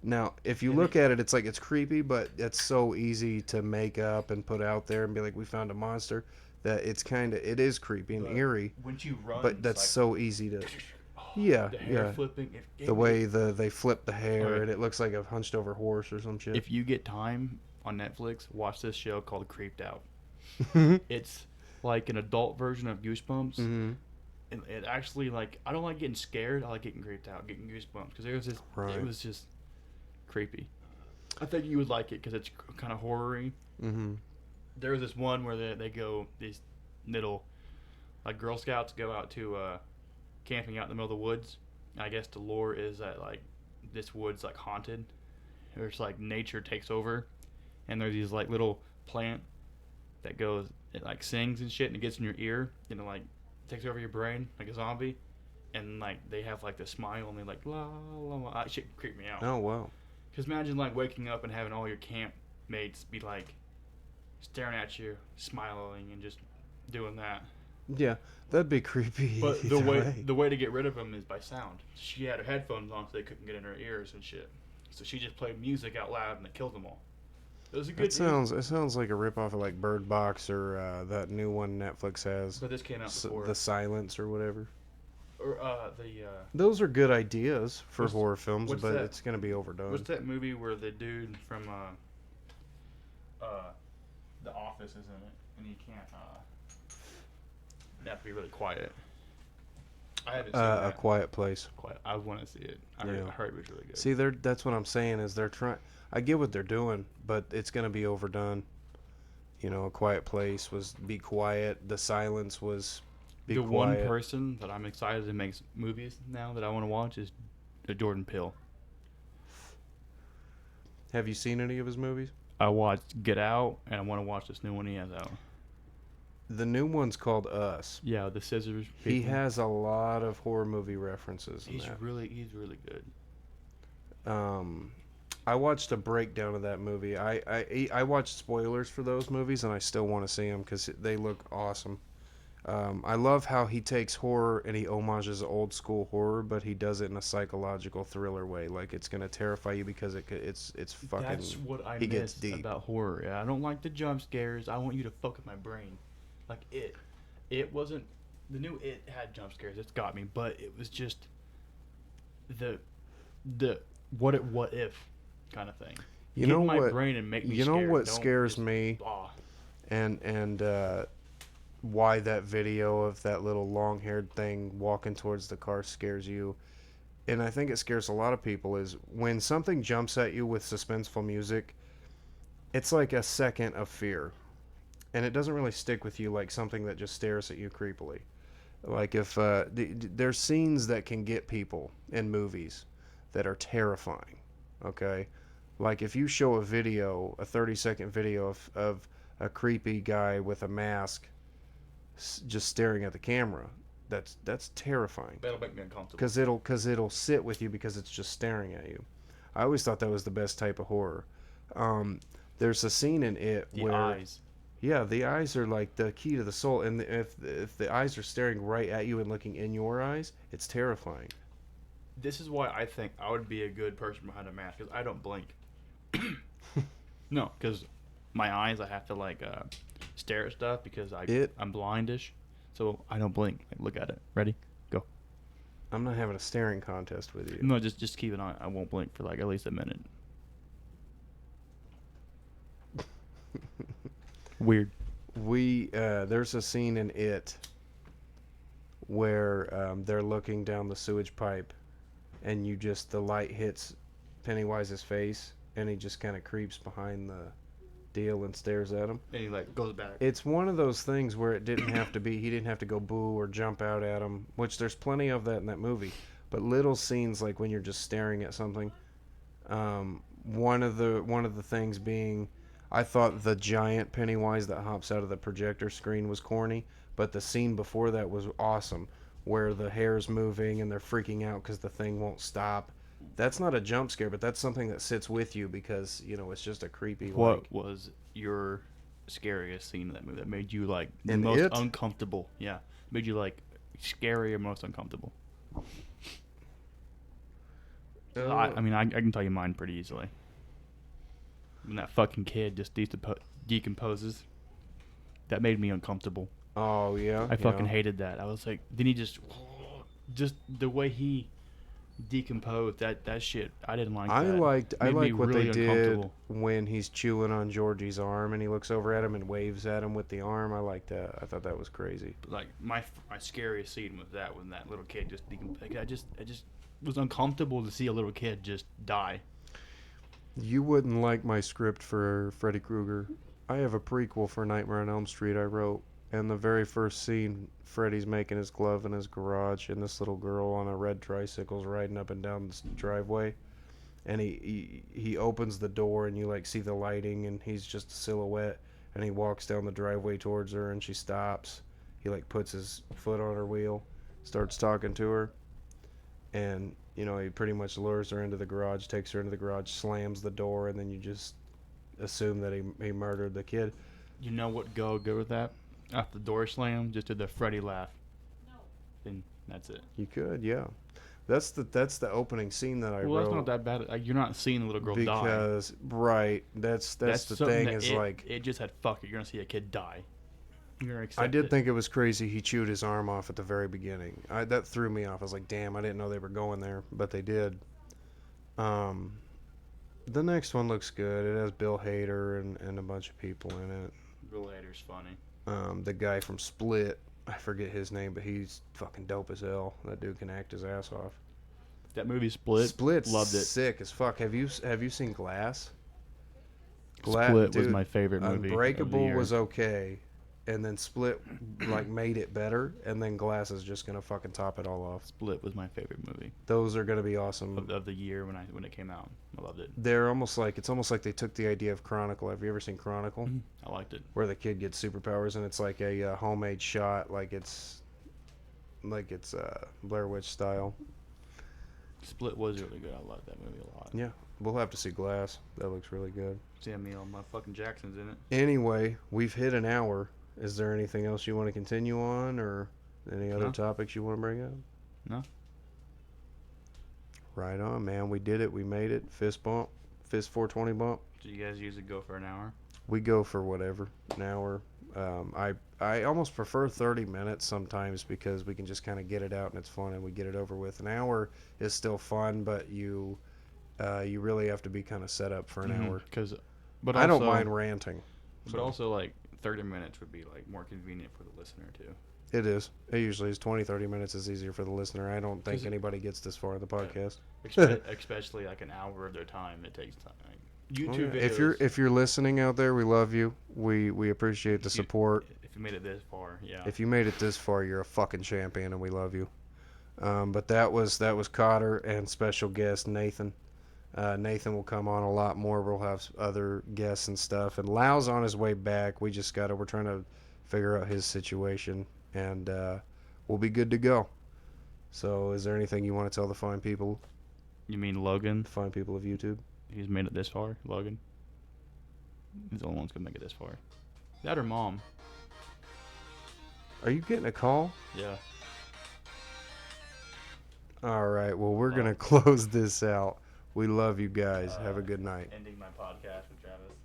Now, if you And look at it, it's like it's creepy, but it's so easy to make up and put out there and be like, we found a monster, that it is creepy and But eerie, when she runs, but that's like, so easy to, oh, yeah, the hair yeah. flipping. The way they flip the hair Okay. and it looks like a hunched over horse or some shit. If you get time on Netflix, watch this show called Creeped Out. It's like an adult version of Goosebumps. Mm-hmm. And it actually, like, I don't like getting scared. I like getting creeped out, getting goosebumps. Because Right. it was just creepy. I think you would like it because it's kind of horror-y. Mm-hmm. There was this one where they go, these little, like, Girl Scouts go out to camping out in the middle of the woods. And I guess the lore is that, like, this wood's, like, haunted. Or it's, like, nature takes over. And there's these, like, little plant that goes, it, like, sings and shit, and it gets in your ear. And it, like, takes over your brain like a zombie. And, like, they have, like, the smile, and they're like, la, la, la. That shit creeped me out. Oh wow. Because imagine, like, waking up and having all your camp mates be, like, staring at you, smiling, and just doing that. Yeah, that'd be creepy. But either the way to get rid of them is by sound. She had her headphones on so they couldn't get in her ears and shit. So she just played music out loud and it killed them all. It was a good It sounds like a ripoff of like Bird Box or that new one Netflix has. But this came out before. The Silence or whatever. Or Those are good ideas for What's- horror films, what's but that? it's gonna be overdone. what's that movie where the dude from The Office is in it and he can't you have to be really quiet. I haven't seen A that. Quiet Place. Quiet. I want to see it. I Yeah. heard it was really good. See, that's what I'm saying is they're trying. I get what they're doing, but it's gonna be overdone. You know, A Quiet Place was be quiet. The Silence was be the quiet. one person that I'm excited to make movies now that I want to watch is Jordan Peele. Have you seen any of his movies? I watched Get Out, and I want to watch this new one he has out. The new one's called Us. Yeah, the scissors. He people. has a lot of horror movie references in He's that. really good. I watched a breakdown of that movie. I watched spoilers for those movies, and I still want to see them because they look awesome. I love how he takes horror and he homages old school horror, but he does it in a psychological thriller way. Like it's gonna terrify you because it's fucking. That's what I he gets miss deep. about horror. Yeah, I don't like the jump scares. I want you to fuck with my brain. Like it wasn't the new It had jump scares. It's got me, but it was just the what if kind of thing. You Get know in my what? brain and make me You know scared. what Don't scares just- me? Ah. And why that video of that little long-haired thing walking towards the car scares you, and I think it scares a lot of people, is when something jumps at you with suspenseful music, it's like a second of fear, and it doesn't really stick with you like something that just stares at you creepily. Like if there's scenes that can get people in movies that are terrifying, okay? Like if you show a 30-second video of a creepy guy with a mask just staring at the camera, that's terrifying That'll make me uncomfortable. because it'll sit with you because it's just staring at you. I always thought that was the best type of horror. There's a scene in it The where eyes. yeah, the eyes are like the key to the soul, and if the eyes are staring right at you and looking in your eyes, it's terrifying. This is why I think I would be a good person behind a mask because I don't blink. No, because my eyes, I have to like stare at stuff because I'm blindish, so I don't blink. Like, look at it. Ready? Go. I'm not having a staring contest with you. No, just keep an eye. I won't blink for like at least a minute. Weird. There's a scene in It where they're looking down the sewage pipe, and the light hits Pennywise's face, and he just kind of creeps behind the deal and stares at him. And he like goes back. It's one of those things where he didn't have to go boo or jump out at him, which there's plenty of that in that movie. But little scenes like when you're just staring at something. One of the things being, I thought the giant Pennywise that hops out of the projector screen was corny, but the scene before that was awesome, where the hair's moving and they're freaking out because the thing won't stop. That's not a jump scare, but that's something that sits with you because it's just a creepy. What was your scariest scene in that movie that made you like the In most It? uncomfortable? Yeah, made you like scary or most uncomfortable. I mean, I can tell you mine pretty easily. When that fucking kid just decomposes, that made me uncomfortable. Oh yeah. I fucking hated that. I was like, then he just the way he decomposed that shit. I didn't like I that. liked Made me what really they did uncomfortable. when he's chewing on Georgie's arm and he looks over at him and waves at him with the arm. I liked that. I thought that was crazy. Like my scariest scene was that when that little kid just decomposed. I just was uncomfortable to see a little kid just die. You wouldn't like my script for Freddy Krueger. I have a prequel for Nightmare on Elm Street I wrote, and the very first scene, Freddy's making his glove in his garage, and this little girl on a red tricycle's riding up and down this driveway, and he opens the door, and you like see the lighting, and he's just a silhouette, and he walks down the driveway towards her, and she stops. He like puts his foot on her wheel, starts talking to her, and he pretty much lures her into the garage, takes her into the garage, slams the door, and then you just assume that he murdered the kid. You know what go good with that? After the door slam, just did the Freddy laugh. No. Then that's it. You could, yeah. That's the opening scene that I Well, wrote. that's not that bad. Like, you're not seeing the little girl die. Because right, that's the something thing that is like it just had fuck it. You're gonna see a kid die. You're gonna accept I did it. think it was crazy. He chewed his arm off at the very beginning. That threw me off. I was like, damn, I didn't know they were going there, but they did. The next one looks good. It has Bill Hader and a bunch of people in it. Bill Hader's funny. The guy from Split, I forget his name, but he's fucking dope as hell. That dude can act his ass off. That movie Split's loved it. it. Sick as fuck. Have you seen Glass? Split was dude, my favorite movie. of the Unbreakable year. was okay, and then Split like made it better, and then Glass is just gonna fucking top it all off. Split was my favorite movie Those are gonna be awesome. of the year when it came out. I loved it. It's almost like they took the idea of Chronicle. Have you ever seen Chronicle? I liked it. Where the kid gets superpowers and it's like a homemade shot, like it's Blair Witch style. Split was really good. I loved that movie a lot. Yeah, we'll have to see Glass. That looks really good. Samuel motherfucking Jackson's in it. Anyway, we've hit an hour. Is there anything else you want to continue on, or any other No. topics you want to bring up? No. Right on, man. We did it. We made it. Fist bump. Fist 420 bump. Do you guys usually go for an hour? We go for whatever. An hour. I almost prefer 30 minutes sometimes because we can just kind of get it out and it's fun and we get it over with. An hour is still fun, but you really have to be kind of set up for an hour. But I don't also- mind ranting. But also, like, 30 minutes would be, like, more convenient for the listener, too. It is. It usually is 20, 30 minutes is easier for the listener. I don't think 'Cause- anybody gets this far in the podcast. Especially, like, an hour of their time. It takes time. Like, YouTube videos. If you're listening out there, we love you. We appreciate the If you- support. If you made it this far, yeah. If you made it this far, you're a fucking champion, and we love you. But that was Cotter and special guest Nathan. Nathan will come on a lot more. We'll have other guests and stuff. And Lau's on his way back. We're trying to figure out his situation, and we'll be good to go. So, is there anything you want to tell the fine people You mean Logan? of YouTube? He's made it this far, Logan. He's the only one's gonna make it this far. That or Mom. Are you getting a call? Yeah. All right. Well, we're gonna close this out. We love you guys. Have a good night. Ending my podcast with Travis.